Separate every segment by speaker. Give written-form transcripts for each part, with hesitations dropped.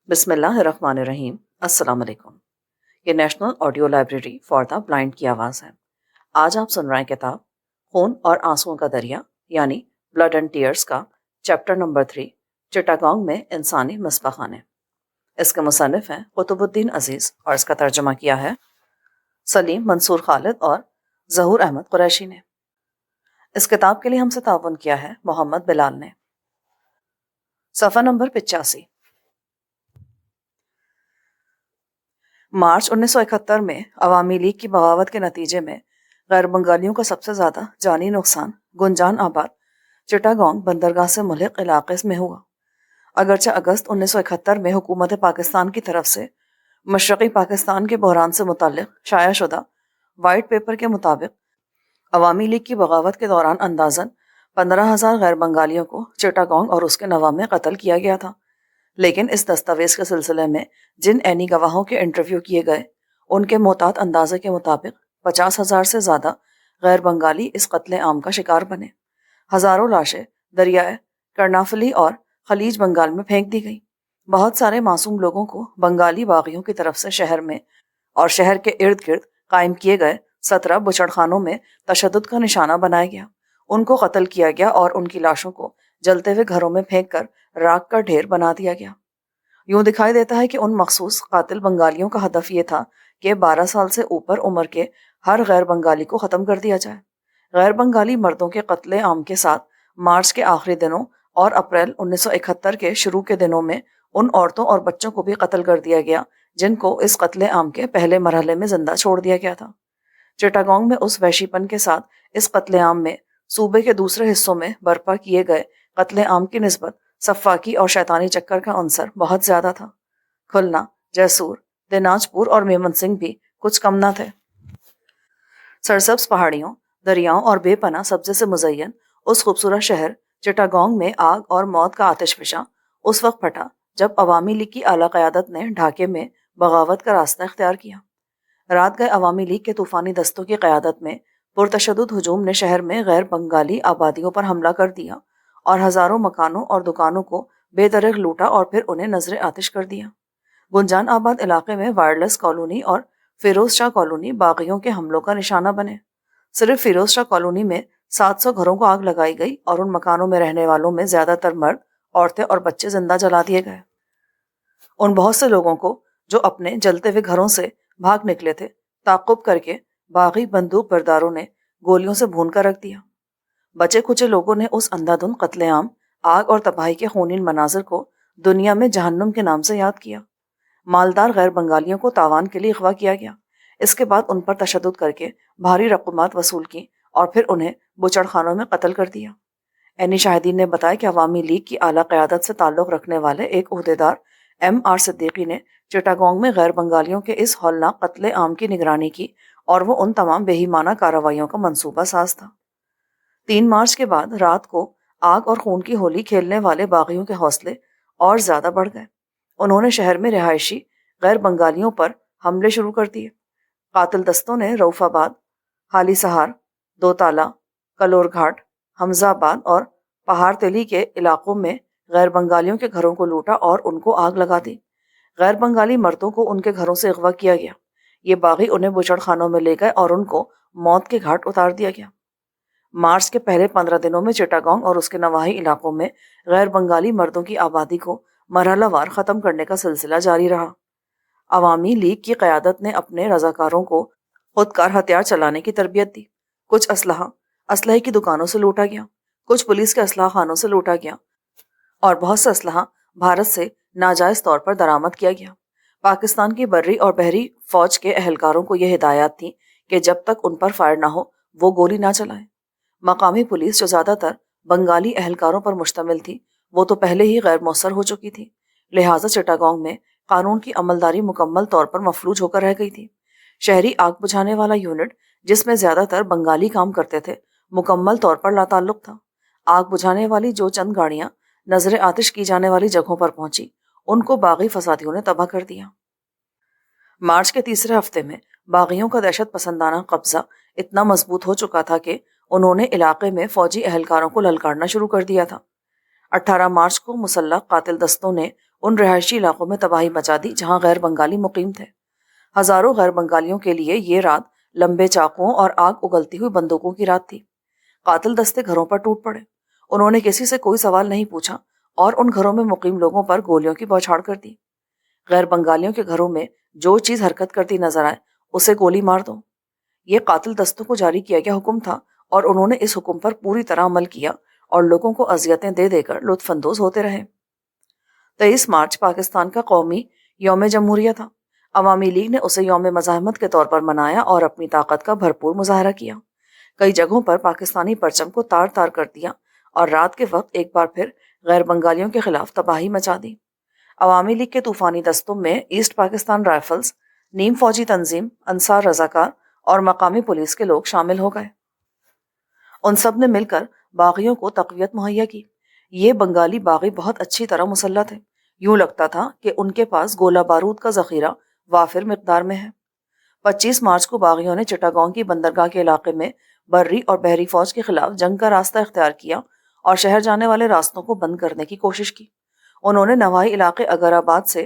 Speaker 1: بسم اللہ الرحمن الرحیم۔ السلام علیکم۔ یہ national audio library for the blind کی آواز ہے۔ آج آپ سن رہے ہیں کتاب خون اور آنسوؤں کا دریا یعنی بلڈ اینڈ ٹیئرز کا چیپٹر نمبر 3 چٹاگانگ میں انسانی مصباح خانے۔ اس کے مصنف ہیں قطب الدین عزیز اور اس کا ترجمہ کیا ہے سلیم منصور خالد اور ظہور احمد قریشی نے۔ اس کتاب کے لیے ہم سے تعاون کیا ہے محمد بلال نے۔ صفحہ نمبر 85۔ مارچ 1971 میں عوامی لیگ کی بغاوت کے نتیجے میں غیر بنگالیوں کا سب سے زیادہ جانی نقصان گنجان آباد چٹاگانگ بندرگاہ سے ملحق علاقے میں ہوا۔ اگرچہ اگست 1971 میں حکومت پاکستان کی طرف سے مشرقی پاکستان کے بحران سے متعلق شائع شدہ وائٹ پیپر کے مطابق عوامی لیگ کی بغاوت کے دوران اندازاً 15,000 غیر بنگالیوں کو چٹاگانگ اور اس کے نواح میں قتل کیا گیا تھا، لیکن اس دستاویز کے سلسلے میں جن عینی گواہوں کے انٹرویو کیے گئے ان کے محتاط اندازے کے مطابق 50,000 سے زیادہ غیر بنگالی اس قتل عام کا شکار بنے۔ ہزاروں لاشیں دریائے کرنافلی اور خلیج بنگال میں پھینک دی گئیں۔ بہت سارے معصوم لوگوں کو بنگالی باغیوں کی طرف سے شہر میں اور شہر کے ارد گرد قائم کیے گئے 17 بچڑ خانوں میں تشدد کا نشانہ بنایا گیا۔ ان کو قتل کیا گیا اور ان کی لاشوں کو جلتے ہوئے گھروں میں پھینک کر راکھ کا ڈھیر بنا دیا گیا۔ یوں دکھائی دیتا ہے کہ ان مخصوص قاتل بنگالیوں کا ہدف یہ تھا کہ 12 سال سے اوپر عمر کے ہر غیر بنگالی کو ختم کر دیا جائے۔ غیر بنگالی مردوں کے قتل عام کے ساتھ مارچ کے آخری دنوں اور اپریل 1971 کے شروع کے دنوں میں ان عورتوں اور بچوں کو بھی قتل کر دیا گیا جن کو اس قتل عام کے پہلے مرحلے میں زندہ چھوڑ دیا گیا تھا۔ چٹاگانگ میں اس وحشی پن کے ساتھ اس قتل عام میں صوبے کے دوسرے حصوں میں برپا کیے گئے قتل عام کی نسبت سفاکی اور شیطانی چکر کا عنصر بہت زیادہ تھا۔ کھلنا، جیسور، دیناج پور اور میمن سنگھ بھی کچھ کم نہ تھے۔ سرسبز پہاڑیوں، دریاؤں اور بے پناہ سبزے سے مزین اس خوبصورت شہر چٹاگانگ میں آگ اور موت کا آتش فشاں اس وقت پھٹا جب عوامی لیگ کی اعلیٰ قیادت نے ڈھاکے میں بغاوت کا راستہ اختیار کیا۔ رات گئے عوامی لیگ کے طوفانی دستوں کی قیادت میں پرتشدد ہجوم نے شہر میں غیر بنگالی آبادیوں پر حملہ کر دیا اور ہزاروں مکانوں اور دکانوں کو بے دریغ لوٹا اور پھر انہیں نذر آتش کر دیا۔ گنجان آباد علاقے میں وائرلیس کالونی اور فیروز شاہ کالونی باغیوں کے حملوں کا نشانہ بنے۔ صرف فیروز شاہ کالونی میں 700 گھروں کو آگ لگائی گئی اور ان مکانوں میں رہنے والوں میں زیادہ تر مرد، عورتیں اور بچے زندہ جلا دیے گئے۔ ان بہت سے لوگوں کو جو اپنے جلتے ہوئے گھروں سے بھاگ نکلے تھے تعقب کر کے باغی بندوق برداروں نے گولیوں سے بھون کر رکھ دیا۔ بچے کچے لوگوں نے اس اندھا دھند قتل عام، آگ اور تباہی کے خونین مناظر کو دنیا میں جہنم کے نام سے یاد کیا۔ مالدار غیر بنگالیوں کو تاوان کے لیے اغوا کیا گیا۔ اس کے بعد ان پر تشدد کر کے بھاری رقومات وصول کی اور پھر انہیں بچڑ خانوں میں قتل کر دیا۔ عینی شاہدین نے بتایا کہ عوامی لیگ کی اعلیٰ قیادت سے تعلق رکھنے والے ایک عہدیدار M.R. صدیقی نے چٹاگانگ میں غیر بنگالیوں کے اس ہولناک قتل عام کی نگرانی کی اور وہ ان تمام بے ایمانہ کارروائیوں کا منصوبہ ساز تھا۔ 3 مارچ کے بعد رات کو آگ اور خون کی ہولی کھیلنے والے باغیوں کے حوصلے اور زیادہ بڑھ گئے۔ انہوں نے شہر میں رہائشی غیر بنگالیوں پر حملے شروع کر دیے۔ قاتل دستوں نے رؤف آباد، حالی سہار، دو تالہ، کلور گھاٹ، حمزہ آباد اور پہاڑ تلی کے علاقوں میں غیر بنگالیوں کے گھروں کو لوٹا اور ان کو آگ لگا دی۔ غیر بنگالی مردوں کو ان کے گھروں سے اغوا کیا گیا۔ یہ باغی انہیں بچڑ خانوں میں لے گئے اور ان کو موت کے گھاٹ اتار دیا گیا۔ مارچ کے پہلے 15 دنوں میں چٹاگانگ اور اس کے نواحی علاقوں میں غیر بنگالی مردوں کی آبادی کو مرحلہ وار ختم کرنے کا سلسلہ جاری رہا۔ عوامی لیگ کی قیادت نے اپنے رضاکاروں کو خودکار ہتھیار چلانے کی تربیت دی۔ کچھ اسلحے کی دکانوں سے لوٹا گیا، کچھ پولیس کے اسلحہ خانوں سے لوٹا گیا اور بہت سے اسلحہ بھارت سے ناجائز طور پر درآمد کیا گیا۔ پاکستان کی بری اور بحری فوج کے اہلکاروں کو یہ ہدایات تھی کہ جب تک ان پر فائر نہ ہو وہ گولی نہ چلائیں۔ مقامی پولیس جو زیادہ تر بنگالی اہلکاروں پر مشتمل تھی وہ تو پہلے ہی غیر مؤثر ہو چکی تھی، لہٰذا چٹاگانگ میں قانون کی عملداری مکمل طور پر مفلوج ہو کر رہ گئی تھی۔ شہری آگ بجھانے والا یونٹ جس میں زیادہ تر بنگالی کام کرتے تھے مکمل طور پر لاتعلق تھا۔ آگ بجھانے والی جو چند گاڑیاں نذر آتش کی جانے والی جگہوں پر پہنچی ان کو باغی فسادیوں نے تباہ کر دیا۔ مارچ کے تیسرے ہفتے میں باغیوں کا دہشت پسندانہ قبضہ اتنا مضبوط ہو چکا تھا کہ انہوں نے علاقے میں فوجی اہلکاروں کو للکارنا شروع کر دیا تھا۔ 18 مارچ کو مسلح قاتل دستوں نے ان رہائشی علاقوں میں تباہی مچا دی جہاں غیر بنگالی مقیم تھے۔ ہزاروں غیر بنگالیوں کے لیے یہ رات لمبے چاقوؤں اور آگ اگلتی ہوئی بندوقوں کی رات تھی۔ قاتل دستے گھروں پر ٹوٹ پڑے۔ انہوں نے کسی سے کوئی سوال نہیں پوچھا اور ان گھروں میں مقیم لوگوں پر گولیوں کی بوچھاڑ کر دی۔ غیر بنگالیوں کے گھروں میں جو چیز حرکت کرتی نظر آئے اسے گولی مار دو۔ یہ قاتل دستوں کو جاری کیا گیا حکم تھا اور انہوں نے اس حکم پر پوری طرح عمل کیا اور لوگوں کو اذیتیں دے دے کر لطف اندوز ہوتے رہے۔ 23 مارچ پاکستان کا قومی یوم جمہوریہ تھا۔ عوامی لیگ نے اسے یوم مزاحمت کے طور پر منایا اور اپنی طاقت کا بھرپور مظاہرہ کیا۔ کئی جگہوں پر پاکستانی پرچم کو تار تار کر دیا اور رات کے وقت ایک بار پھر غیر بنگالیوں کے خلاف تباہی مچا دی۔ عوامی لیگ کے طوفانی دستوں میں ایسٹ پاکستان رائفلز، نیم فوجی تنظیم انصار رضاکار اور مقامی پولیس کے لوگ شامل ہو گئے۔ ان سب نے مل کر باغیوں کو تقویت مہیا کی۔ یہ بنگالی باغی بہت اچھی طرح مسلح تھے۔ یوں لگتا تھا کہ ان کے پاس گولہ بارود کا ذخیرہ وافر مقدار میں ہے۔ 25 مارچ کو باغیوں نے چٹاگانگ کی بندرگاہ کے علاقے میں بری اور بحری فوج کے خلاف جنگ کا راستہ اختیار کیا اور شہر جانے والے راستوں کو بند کرنے کی کوشش کی۔ انہوں نے نواحی علاقے اگر آباد سے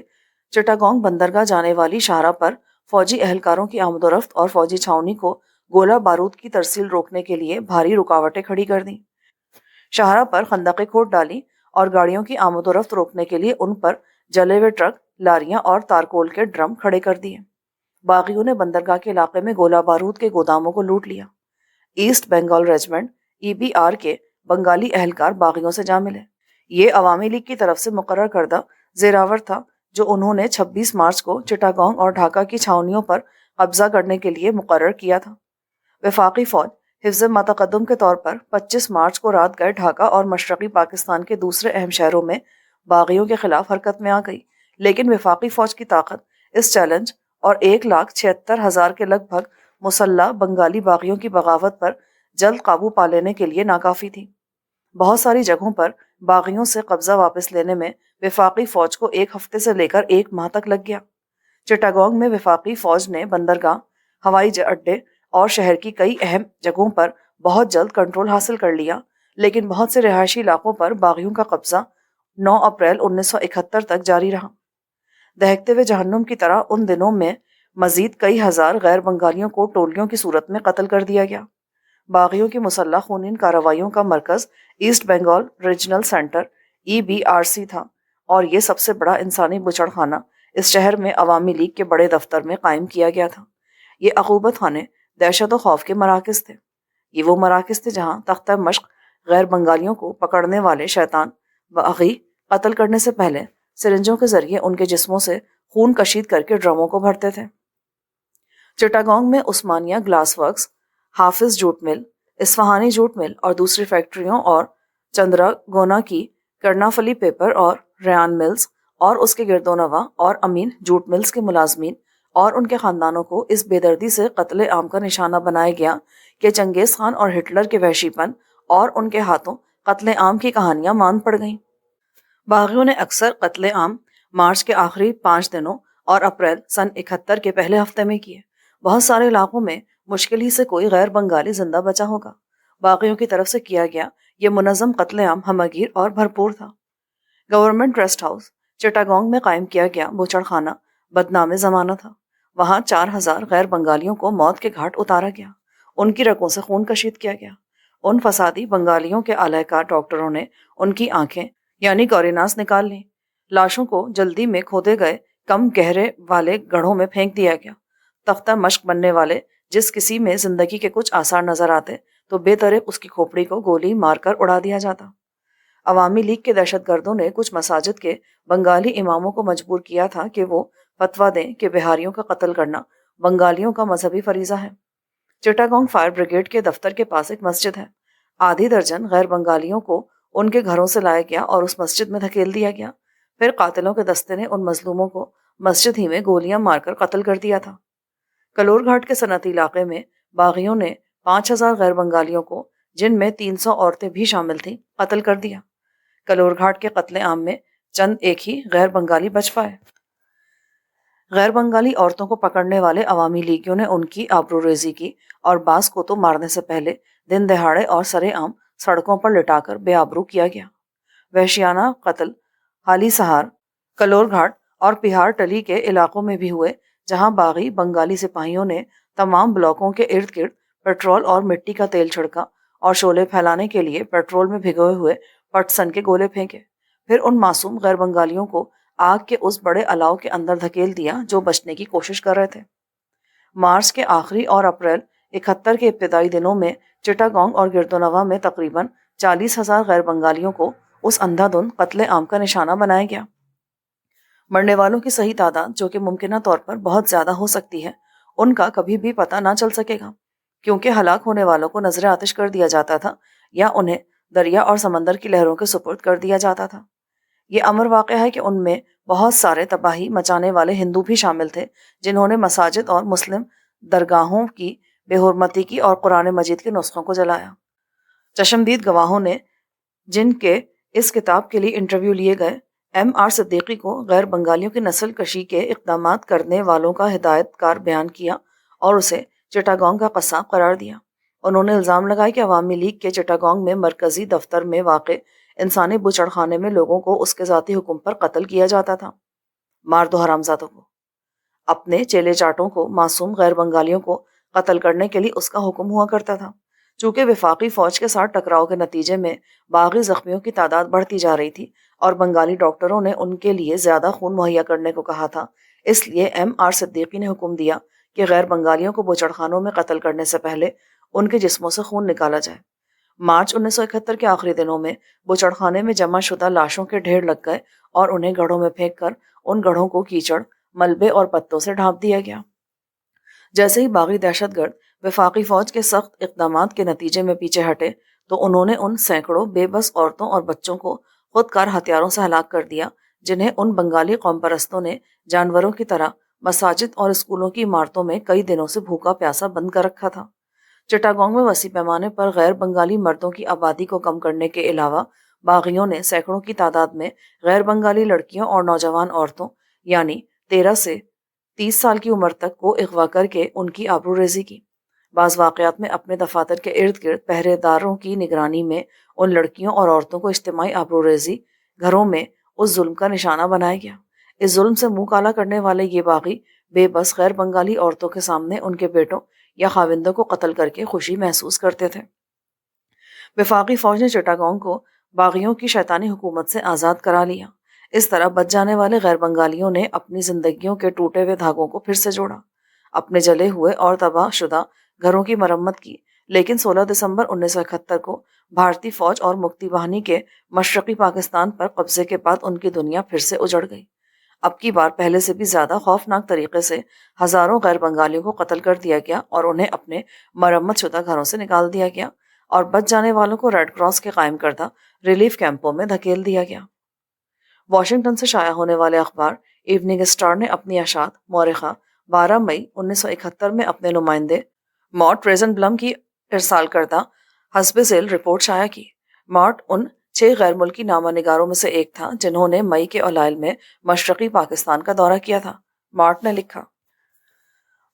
Speaker 1: چٹاگانگ بندرگاہ جانے والی شاہراہ پر فوجی اہلکاروں کی آمد و رفت اور فوجی چھاؤنی کو گولہ بارود کی ترسیل روکنے کے لیے بھاری رکاوٹیں کھڑی کر دیں۔ شاہراہ پر خندقیں کھود ڈالی اور گاڑیوں کی آمد و رفت روکنے کے لیے ان پر جلے ہوئے ٹرک، لاریاں اور تارکول کے ڈرم کھڑے کر دیے۔ باغیوں نے بندرگاہ کے علاقے میں گولہ بارود کے گوداموں کو لوٹ لیا۔ ایسٹ بنگال ریجمنٹ EBR کے بنگالی اہلکار باغیوں سے جا ملے۔ یہ عوامی لیگ کی طرف سے مقرر کردہ زیراور تھا جو انہوں نے 26 مارچ کو چٹاگانگ اور ڈھاکہ کی چھاؤنیوں پر قبضہ کرنے کے لیے مقرر کیا تھا۔ وفاقی فوج حفظ متقدم کے طور پر 25 مارچ کو رات گئے ڈھاکہ اور مشرقی پاکستان کے دوسرے اہم شہروں میں باغیوں کے خلاف حرکت میں آ گئی، لیکن وفاقی فوج کی طاقت اس چیلنج اور 1,76,000 کے لگ بھگ مسلح بنگالی باغیوں کی بغاوت پر جلد قابو پا لینے کے لیے ناکافی تھی۔ بہت ساری جگہوں پر باغیوں سے قبضہ واپس لینے میں وفاقی فوج کو 1 ہفتے سے لے کر 1 ماہ تک لگ گیا۔ چٹاگانگ میں وفاقی فوج نے بندرگاہ، ہوائی اڈے اور شہر کی کئی اہم جگہوں پر بہت جلد کنٹرول حاصل کر لیا، لیکن بہت سے رہائشی علاقوں پر باغیوں کا قبضہ 9 اپریل 1971 تک جاری رہا۔ دہکتے ہوئے جہنم کی طرح ان دنوں میں مزید کئی ہزار غیر بنگالیوں کو ٹولیوں کی صورت میں قتل کر دیا گیا۔ باغیوں کی مسلح خونین کارروائیوں کا مرکز East Bengal Regional Centre EBRC تھا اور یہ سب سے بڑا انسانی بچڑ خانہ اس شہر میں عوامی لیگ کے بڑے دفتر میں قائم کیا گیا تھا۔ یہ عقوبت خانے دہشت و خوف کے مراکز تھے۔ یہ وہ مراکز تھے جہاں تختہ مشق غیر بنگالیوں کو پکڑنے والے شیطان باغی قتل کرنے سے پہلے سرنجوں کے ذریعے ان کے جسموں سے خون کشید کر کے ڈرموں کو بھرتے تھے۔ چٹاگانگ میں عثمانیہ گلاس ورکس، حافظ جوٹ مل، اصفہانی جوٹ مل اور دوسری فیکٹریوں اور چندرا گونا کی کرنافلی پیپر اور ریان ملز اور اس کے گردونواں اور امین جوٹ ملز کے ملازمین اور ان کے خاندانوں کو اس بے دردی سے قتل عام کا نشانہ بنایا گیا کہ چنگیز خان اور ہٹلر کے وحشی پن اور ان کے ہاتھوں قتل عام کی کہانیاں مان پڑ گئیں۔ باغیوں نے اکثر قتل عام مارچ کے آخری 5 دنوں اور اپریل سن 71 کے پہلے ہفتے میں کیے۔ بہت سارے علاقوں میں مشکل ہی سے کوئی غیر بنگالی زندہ بچا ہوگا۔ باغیوں کی طرف سے کیا گیا یہ منظم قتل عام ہمگیر اور بھرپور تھا۔ گورنمنٹ ریسٹ ہاؤس چٹاگانگ میں قائم کیا گیا بچڑ خانہ بدنام زمانہ تھا۔ وہاں 4,000 غیر بنگالیوں کو موت کے گھاٹ اتارا گیا، ان کی رگوں سے خون کشید کیا گیا۔ ان فسادی بنگالیوں کے اعلی کار ڈاکٹروں نے ان کی آنکھیں یعنی گوریناس نکال لیں۔ لاشوں کو جلدی میں کھودے گئے کم گہرے والے گڑھوں میں پھینک دیا گیا۔ تختہ مشق بننے والے جس کسی میں زندگی کے کچھ آثار نظر آتے تو بے طرق اس کی کھوپڑی کو گولی مار کر اڑا دیا جاتا۔ عوامی لیگ کے دہشت گردوں نے کچھ مساجد کے بنگالی اماموں کو مجبور کیا تھا کہ وہ فتویٰ دیں کہ بہاریوں کا قتل کرنا بنگالیوں کا مذہبی فریضہ ہے۔ چٹاگانگ فائر بریگیڈ کے دفتر کے پاس ایک مسجد ہے۔ آدھی درجن غیر بنگالیوں کو ان کے گھروں سے لایا گیا اور اس مسجد میں دھکیل دیا گیا۔ پھر قاتلوں کے دستے نے ان مظلوموں کو مسجد ہی میں گولیاں مار کر قتل کر دیا تھا۔ کلور گھاٹ کے صنعتی علاقے میں باغیوں نے 5,000 غیر بنگالیوں کو، جن میں 300 عورتیں بھی شامل تھیں، قتل کر دیا۔ کلور گھاٹ کے قتل عام میں چند ایک ہی غیر بنگالی بچ پائے۔ غیر بنگالی عورتوں کو پکڑنے والے عوامی لیگیوں نے ان کی آبروریزی کی اور بعض کو تو مارنے سے پہلے دن دہاڑے اور سرے عام سڑکوں پر لٹا کر بے آبرو کیا گیا۔ وحشیانہ قتل حالی سہار کلور گھاٹ اور پہاڑ ٹلی کے علاقوں میں بھی ہوئے، جہاں باغی بنگالی سپاہیوں نے تمام بلاکوں کے ارد گرد پیٹرول اور مٹی کا تیل چھڑکا اور شعلے پھیلانے کے لیے پیٹرول میں بھگوئے ہوئے پٹسن کے گولے پھینکے، پھر ان معصوم غیر بنگالیوں کو آگ کے اس بڑے الاؤ کے اندر دھکیل دیا جو بچنے کی کوشش کر رہے تھے۔ مارچ کے آخری اور اپریل 71 کے ابتدائی دنوں میں چٹاگانگ اور گردونوا میں تقریباً 40,000 غیر بنگالیوں کو اس اندھا دھند قتل عام کا نشانہ بنایا گیا۔ مرنے والوں کی صحیح تعداد، جو کہ ممکنہ طور پر بہت زیادہ ہو سکتی ہے، ان کا کبھی بھی پتہ نہ چل سکے گا، کیونکہ ہلاک ہونے والوں کو نظر آتش کر دیا جاتا تھا یا انہیں دریا اور سمندر کی لہروں کے سپرد کر دیا جاتا تھا۔ یہ امر واقع ہے کہ ان میں بہت سارے تباہی مچانے والے ہندو بھی شامل تھے، جنہوں نے مساجد اور مسلم درگاہوں کی بے حرمتی کی اور قرآن مجید کے نسخوں کو جلایا۔ چشمدید گواہوں نے، جن کے اس کتاب کے لیے انٹرویو لیے گئے، ایم آر صدیقی کو غیر بنگالیوں کی نسل کشی کے اقدامات کرنے والوں کا ہدایت کار بیان کیا اور اسے چٹاگانگ کا قصاب قرار دیا۔ انہوں نے الزام لگایا کہ عوامی لیگ کے چٹاگانگ میں مرکزی دفتر میں واقع انسانی بچڑ خانے میں لوگوں کو اس کے ذاتی حکم پر قتل کیا جاتا تھا۔ مار دو حرامزادوں کو۔ اپنے چیلے چاٹوں کو معصوم غیر بنگالیوں کو قتل کرنے کے لیے اس کا حکم ہوا کرتا تھا۔ چونکہ وفاقی فوج کے ساتھ ٹکراؤ کے نتیجے میں باغی زخمیوں کی تعداد بڑھتی جا رہی تھی اور بنگالی ڈاکٹروں نے ان کے لیے زیادہ خون مہیا کرنے کو کہا تھا، اس لیے ایم آر صدیقی نے حکم دیا کہ غیر بنگالیوں کو بچڑخانوں میں قتل کرنے سے پہلے ان کے جسموں سے خون نکالا جائے۔ مارچ 1971 کے آخری دنوں میں بچڑخانے میں جمع شدہ لاشوں کے ڈھیر لگ گئے اور انہیں گڑھوں میں پھینک کر ان گڑھوں کو کیچڑ، ملبے اور پتوں سے ڈھانپ دیا گیا۔ جیسے ہی باغی دہشت گرد وفاقی فوج کے سخت اقدامات کے نتیجے میں پیچھے ہٹے تو انہوں نے ان سینکڑوں بے بس عورتوں اور بچوں کو خود کار ہتھیاروں سے ہلاک کر دیا جنہیں ان بنگالی قوم پرستوں نے جانوروں کی طرح مساجد اور اسکولوں کی عمارتوں میں کئی دنوں سے بھوکا پیاسا بند کر رکھا تھا۔ چٹاگانگ میں وسیع پیمانے پر غیر بنگالی مردوں کی آبادی کو کم کرنے کے علاوہ باغیوں نے سینکڑوں کی تعداد میں غیر بنگالی لڑکیوں اور نوجوان عورتوں یعنی 13 سے 30 سال کی عمر تک کو اغوا کر کے ان کی آبرو ریزی کی۔ بعض واقعات میں اپنے دفاتر کے ارد گرد پہرے داروں کی نگرانی میں ان لڑکیوں اور عورتوں کو اجتماعی آبرو ریزی گھروں میں اس ظلم کا نشانہ بنایا گیا۔ اس ظلم سے منہ کالا کرنے والے یہ باغی بے بس غیر بنگالی عورتوں کے سامنے ان کے بیٹوں یا خاوندوں کو قتل کر کے خوشی محسوس کرتے تھے۔ وفاقی فوج نے چٹاگانگ کو باغیوں کی شیطانی حکومت سے آزاد کرا لیا۔ اس طرح بچ جانے والے غیر بنگالیوں نے اپنی زندگیوں کے ٹوٹے ہوئے دھاگوں کو پھر سے جوڑا، اپنے جلے ہوئے اور تباہ شدہ گھروں کی مرمت کی، لیکن 16 دسمبر 1971 کو بھارتی فوج اور مکتی باہنی کے مشرقی پاکستان پر قبضے کے بعد ان کی دنیا پھر سے اجڑ گئی۔ اب کی بار پہلے سے بھی زیادہ خوفناک طریقے سے ہزاروں غیر بنگالیوں کو قتل کر دیا گیا اور انہیں اپنے مرمت شدہ گھروں سے نکال دیا گیا اور بچ جانے والوں کو ریڈ کراس کے قائم کردہ ریلیف کیمپوں میں دھکیل دیا گیا۔ واشنگٹن سے شائع ہونے والے اخبار ایوننگ اسٹار نے اپنی اشاعت مورخہ 12 مئی 1971 میں اپنے نمائندے مارٹ ریزنبلم کی ارسال کردہ حسب ذیل رپورٹ شائع کی۔ مارٹ ان 6 غیر ملکی نامہ نگاروں میں سے ایک تھا جنہوں نے مئی کے اوائل میں مشرقی پاکستان کا دورہ کیا تھا۔ مارٹ نے لکھا،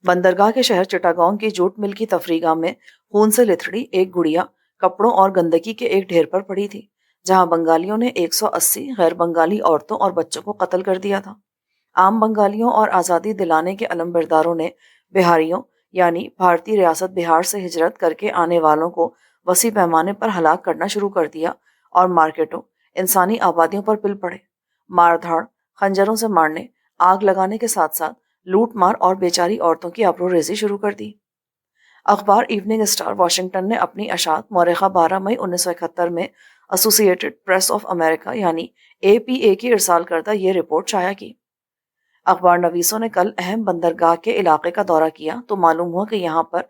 Speaker 1: بندرگاہ کے شہر چٹاگانگ کی جوٹ مل کی تفریح گاہ میں خون سے لتھڑی ایک گڑیا کپڑوں اور گندگی کے ایک ڈھیر پر پڑی تھی، جہاں بنگالیوں نے 180 غیر بنگالی عورتوں اور بچوں کو قتل کر دیا تھا۔ عام بنگالیوں اور آزادی دلانے کے علم برداروں نے بہاریوں یعنی بھارتی ریاست بہار سے ہجرت کر کے آنے والوں کو وسیع پیمانے پر ہلاک کرنا شروع کر دیا اور مارکیٹوں، انسانی آبادیوں پر پل پڑے۔ مار دھاڑ، خنجروں سے مارنے، آگ لگانے کے ساتھ ساتھ لوٹ مار اور بیچاری عورتوں کی آبرو ریزی شروع کر دی۔ اخبار ایوننگ اسٹار واشنگٹن نے اپنی اشاعت مورخہ 12 مئی 1971 میں ایسوسی ایٹڈ پریس آف امریکہ یعنی APA کی ارسال کردہ یہ رپورٹ شائع کی۔ اخبار نویسوں نے کل اہم بندرگاہ کے علاقے کا دورہ کیا تو معلوم ہوا کہ یہاں پر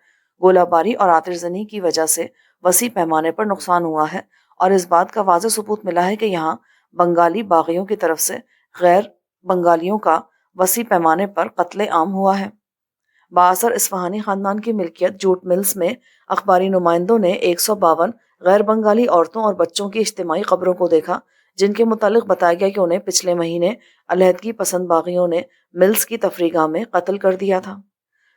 Speaker 1: گولہ باری اور آتش زنی کی وجہ سے وسیع پیمانے پر نقصان ہوا ہے اور اس بات کا واضح ثبوت ملا ہے کہ یہاں بنگالی باغیوں کی طرف سے غیر بنگالیوں کا وسیع پیمانے پر قتل عام ہوا ہے۔ بااثر اصفہانی خاندان کی ملکیت جوٹ ملز میں اخباری نمائندوں نے 152 غیر بنگالی عورتوں اور بچوں کی اجتماعی قبروں کو دیکھا، جن کے متعلق بتایا گیا کہ انہیں پچھلے مہینے علیحدگی پسند باغیوں نے ملز کی تفریح گاہ میں قتل کر دیا تھا۔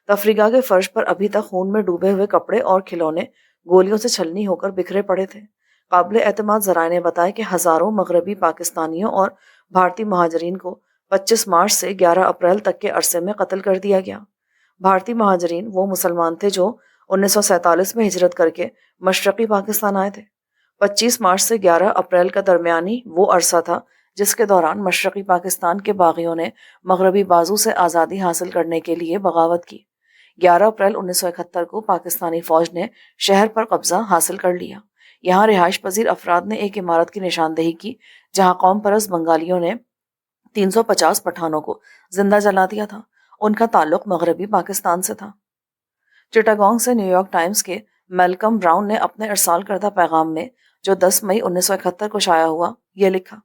Speaker 1: تفریح گاہ کے فرش پر ابھی تک خون میں ڈوبے ہوئے کپڑے اور کھلونے گولیوں سے چھلنی ہو کر بکھرے پڑے تھے۔ قابل اعتماد ذرائع نے بتایا کہ ہزاروں مغربی پاکستانیوں اور بھارتی مہاجرین کو 25 مارچ سے 11 اپریل تک کے عرصے میں قتل کر دیا گیا۔ بھارتی مہاجرین وہ مسلمان تھے جو 1947 میں ہجرت کر کے مشرقی پاکستان آئے تھے۔ 25 مارچ سے 11 اپریل کا درمیانی وہ عرصہ تھا جس کے دوران مشرقی پاکستان کے باغیوں نے مغربی بازو سے آزادی حاصل کرنے کے لیے بغاوت کی۔ 11 اپریل 1971 کو پاکستانی فوج نے شہر پر قبضہ حاصل کر لیا۔ یہاں رہائش پذیر افراد نے ایک عمارت کی نشاندہی کی جہاں قوم پرست بنگالیوں نے 350 پٹھانوں کو زندہ جلا دیا تھا۔ ان کا تعلق مغربی پاکستان سے تھا۔ چٹاگانگ سے نیو یارک ٹائمز کے میلکم براؤن نے اپنے ارسال کردہ پیغام میں جو 10 مئی 1971 کو شائع ہوا یہ لکھا: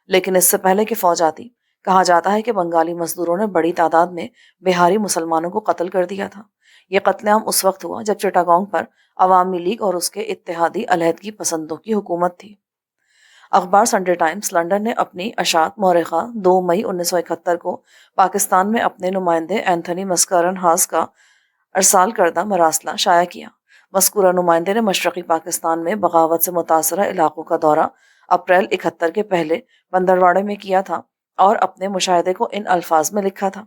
Speaker 1: لیکن اس سے پہلے کہ فوج آتی، کہا جاتا ہے کہ بنگالی مزدوروں نے بڑی تعداد میں بہاری مسلمانوں کو قتل کر دیا تھا۔ یہ قتل عام اس وقت ہوا جب چٹاگانگ پر عوامی لیگ اور اس کے اتحادی علیحدگی پسندوں کی حکومت تھی۔ اخبار سنڈے ٹائمز لندن نے اپنی اشاعت مورخہ 2 مئی 1971 کو پاکستان میں اپنے نمائندے اینتھونی مسکارن ہاس کا ارسال کردہ مراسلہ شائع کیا۔ مذکورہ نمائندے نے مشرقی پاکستان میں بغاوت سے متاثرہ علاقوں کا دورہ اپریل 71 کے پہلے پندرواڑے میں کیا تھا اور اپنے مشاہدے کو ان الفاظ میں لکھا تھا: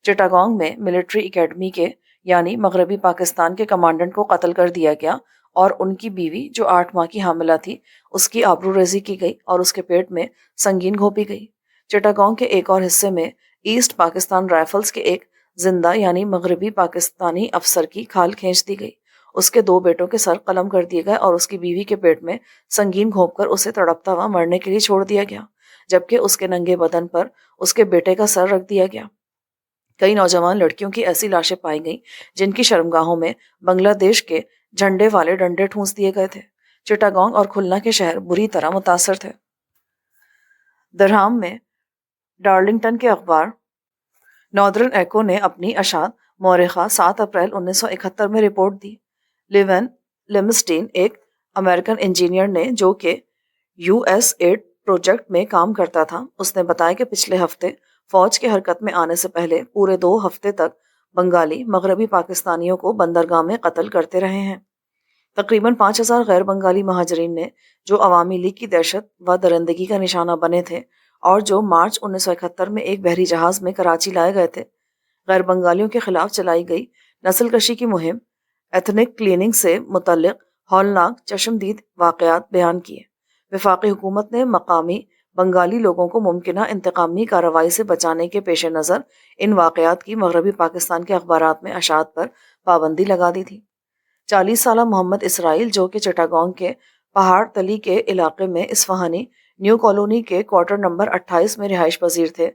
Speaker 1: چٹاگانگ میں ملٹری اکیڈمی کے یعنی مغربی پاکستان کے کمانڈنٹ کو قتل کر دیا گیا اور ان کی بیوی جو 8 ماہ کی حاملہ تھی اس کی آبرو ریزی کی گئی اور اس کے پیٹ میں سنگین گھونپی گئی۔ چٹاگانگ کے ایک اور حصے میں ایسٹ پاکستان رائفلز کے ایک زندہ یعنی مغربی پاکستانی افسر کی کھال کھینچ دی گئی، اس کے 2 بیٹوں کے سر قلم کر دیے گئے اور اس کی بیوی کے پیٹ میں سنگین گھونپ کر اسے تڑپتا ہوا مرنے کے لیے چھوڑ دیا گیا، جبکہ اس کے ننگے بدن پر اس کے بیٹے کا سر رکھ دیا گیا۔ کئی نوجوان لڑکیوں کی ایسی لاشیں پائی گئیں جن کی شرمگاہوں میں بنگلہ دیش کے جھنڈے والے ڈنڈے ٹھونس دیے گئے تھے۔ چٹاگانگ اور کھلنا کے شہر بری طرح متاثر تھے۔ درہام میں ڈارلنگٹن کے اخبار ناردرن ایکو نے اپنی اشاعت مورخہ 7 اپریل 1971 میں رپورٹ دی۔ لیون لیمسٹین ایک امریکن انجینئر نے جو کہ یو ایس ایڈ پروجیکٹ میں کام کرتا تھا، اس نے بتایا کہ پچھلے ہفتے فوج کے حرکت میں آنے سے پہلے پورے 2 ہفتے تک بنگالی مغربی پاکستانیوں کو بندرگاہ میں قتل کرتے رہے ہیں۔ تقریباً 5000 غیر بنگالی مہاجرین نے جو عوامی لیگ کی دہشت و درندگی کا نشانہ بنے تھے اور جو مارچ 1971 میں ایک بحری جہاز میں کراچی لائے گئے تھے، غیر بنگالیوں کے خلاف چلائی گئی نسل کشی کی مہم ایتھنک کلیننگ سے متعلق ہولناک چشمدید واقعات بیان کیے۔ وفاقی حکومت نے مقامی بنگالی لوگوں کو ممکنہ انتقامی کارروائی سے بچانے کے پیش نظر ان واقعات کی مغربی پاکستان کے اخبارات میں اشاعت پر پابندی لگا دی تھی۔ 40 سالہ محمد اسرائیل جو کہ چٹاگانگ کے پہاڑ تلی کے علاقے میں اصفہانی نیو کالونی کے کوارٹر نمبر 28 میں رہائش پذیر تھے،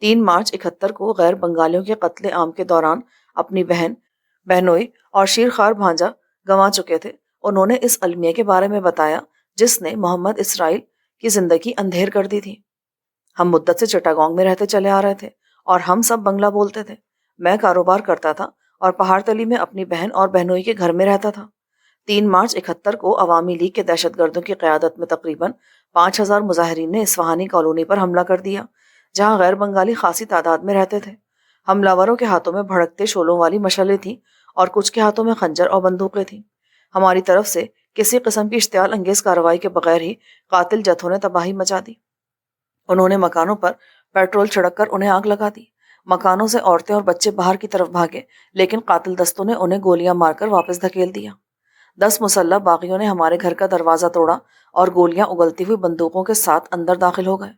Speaker 1: 3 مارچ 71 کو غیر بنگالیوں کے قتل عام کے دوران اپنی بہن، بہنوئی اور شیرخوار بھانجا گنوا چکے تھے۔ انہوں نے اس المیہ کے بارے میں بتایا جس نے محمد اسرائیل کی زندگی اندھیر کر دی تھی: ہم مدت سے چٹاگانگ میں رہتے چلے آ رہے تھے اور ہم سب بنگلہ بولتے تھے۔ میں کاروبار کرتا تھا اور پہاڑ تلی میں اپنی بہن اور بہنوئی کے گھر میں رہتا تھا۔ 3 مارچ 71 کو عوامی لیگ کے دہشت گردوں کی قیادت میں تقریباً 5000 مظاہرین نے اصفہانی کالونی پر حملہ کر دیا جہاں غیر بنگالی خاصی تعداد میں رہتے تھے۔ حملہ کے ہاتھوں میں بھڑکتے شعلوں والی مشعلیں تھیں اور کچھ کے ہاتھوں میں خنجر اور بندوقیں تھیں۔ ہماری طرف سے کسی قسم کی اشتعال انگیز کارروائی کے بغیر ہی قاتل جتھوں نے تباہی مچا دی۔ انہوں نے مکانوں پر پیٹرول چھڑک کر انہیں آگ لگا دی۔ مکانوں سے عورتیں اور بچے باہر کی طرف بھاگے لیکن قاتل دستوں نے انہیں گولیاں مار کر واپس دھکیل دیا۔ 10 مسلح باغیوں نے ہمارے گھر کا دروازہ توڑا اور گولیاں اگلتی ہوئی بندوقوں کے ساتھ اندر داخل ہو گئے۔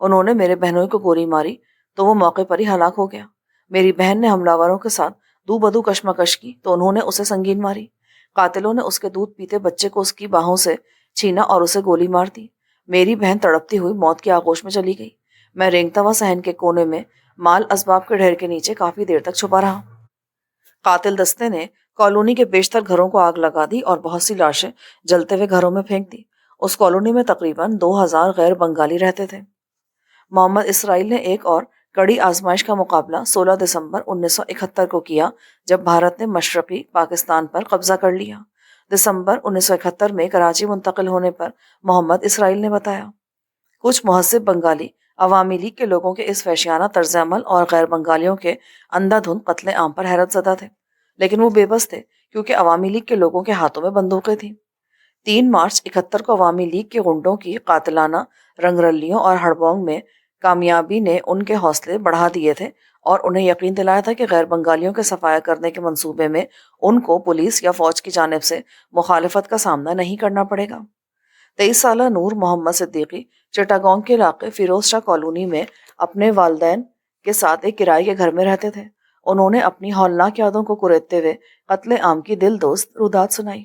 Speaker 1: انہوں نے میرے بہنوئی کو گولی ماری تو وہ موقع پر ہی ہلاک ہو گیا۔ میری بہن نے حملہ کے ساتھ دو بدو کشمکش کی تو انہوں نے اسے سنگین ماری۔ قاتلوں نے اس کے دودھ پیتے بچے کو اس کی باہوں سے چھینا اور اسے گولی مار دی۔ میری بہن تڑپتی ہوئی موت کی آغوش میں چلی گئی۔ میں رینگتا ہوا صحن کے کونے میں مال اسباب کے ڈھیر کے نیچے کافی دیر تک چھپا رہا۔ قاتل دستے نے کالونی کے بیشتر گھروں کو آگ لگا دی اور بہت سی لاشیں جلتے ہوئے گھروں میں پھینک دی۔ اس کالونی میں تقریباً 2000 غیر بنگالی رہتے تھے۔ محمد اسرائیل نے ایک اور کڑی آزمائش کا مقابلہ 16 دسمبر 1971 کو کیا جب بھارت نے مشرقی پاکستان پر قبضہ کر لیا۔ دسمبر 1971 میں کراچی منتقل ہونے پر محمد اسرائیل نے بتایا: کچھ مہذب بنگالی عوامی لیگ کے لوگوں کے اس وحشیانہ طرز عمل اور غیر بنگالیوں کے اندھا دھند قتل عام پر حیرت زدہ تھے، لیکن وہ بے بس تھے کیونکہ عوامی لیگ کے لوگوں کے ہاتھوں میں بندوقیں تھیں۔ 3 مارچ 71 کو عوامی لیگ کے غنڈوں کی قاتلانہ رنگرلیوں اور ہڑبونگ میں کامیابی نے ان کے حوصلے بڑھا دیے تھے اور انہیں یقین دلایا تھا کہ غیر بنگالیوں کے صفایا کرنے کے منصوبے میں ان کو پولیس یا فوج کی جانب سے مخالفت کا سامنا نہیں کرنا پڑے گا۔ 23 سالہ نور محمد صدیقی چٹاگانگ کے علاقے فیروز شاہ کالونی میں اپنے والدین کے ساتھ ایک کرائے کے گھر میں رہتے تھے۔ انہوں نے اپنی ہولناک یادوں کو کریدتے ہوئے قتل عام کی دل دوست روداد سنائی۔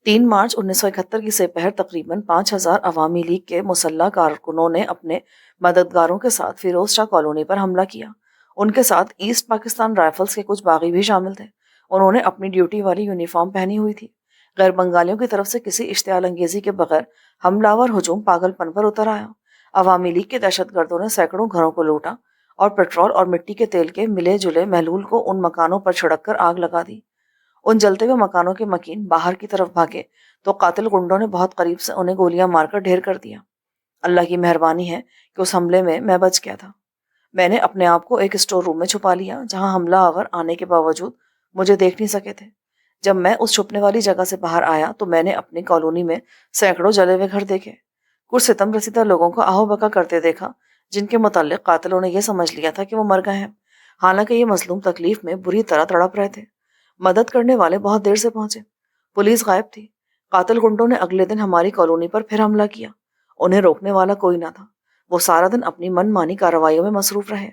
Speaker 1: 3 مارچ 1971 کی سپہر تقریباً 5000 عوامی لیگ کے مسلح کارکنوں نے اپنے مددگاروں کے ساتھ فیروز شاہ کالونی پر حملہ کیا۔ ان کے ساتھ ایسٹ پاکستان رائفلز کے کچھ باغی بھی شامل تھے۔ انہوں نے اپنی ڈیوٹی والی یونیفارم پہنی ہوئی تھی۔ غیر بنگالیوں کی طرف سے کسی اشتعال انگیزی کے بغیر حملہ آور ہجوم پاگل پن پر اتر آیا۔ عوامی لیگ کے دہشت گردوں نے سینکڑوں گھروں کو لوٹا اور پیٹرول اور مٹی کے تیل کے ملے جلے محلول کو ان مکانوں پر چھڑک کر آگ لگا دی۔ ان جلتے ہوئے مکانوں کے مکین باہر کی طرف بھاگے تو قاتل گنڈوں نے بہت قریب سے انہیں گولیاں مار کر ڈھیر کر دیا۔ اللہ کی مہربانی ہے کہ اس حملے میں بچ گیا تھا۔ میں نے اپنے آپ کو ایک اسٹور روم میں چھپا لیا جہاں حملہ آور آنے کے باوجود مجھے دیکھ نہیں سکے تھے۔ جب میں اس چھپنے والی جگہ سے باہر آیا تو میں نے اپنی کالونی میں سینکڑوں جلے ہوئے گھر دیکھے۔ کچھ ستم رسیدہ لوگوں کو آہو بکا کرتے دیکھا جن کے متعلق قاتلوں نے یہ سمجھ لیا تھا کہ وہ مر گئے ہیں، حالانکہ یہ مظلوم تکلیف میں بری طرح تڑپ رہے تھے۔ مدد کرنے والے بہت دیر سے پہنچے۔ پولیس غائب تھی۔ قاتل گنڈوں نے اگلے دن ہماری کالونی پر پھر حملہ کیا۔ انہیں روکنے والا کوئی نہ تھا۔ وہ سارا دن اپنی من مانی کارروائیوں میں مصروف رہے۔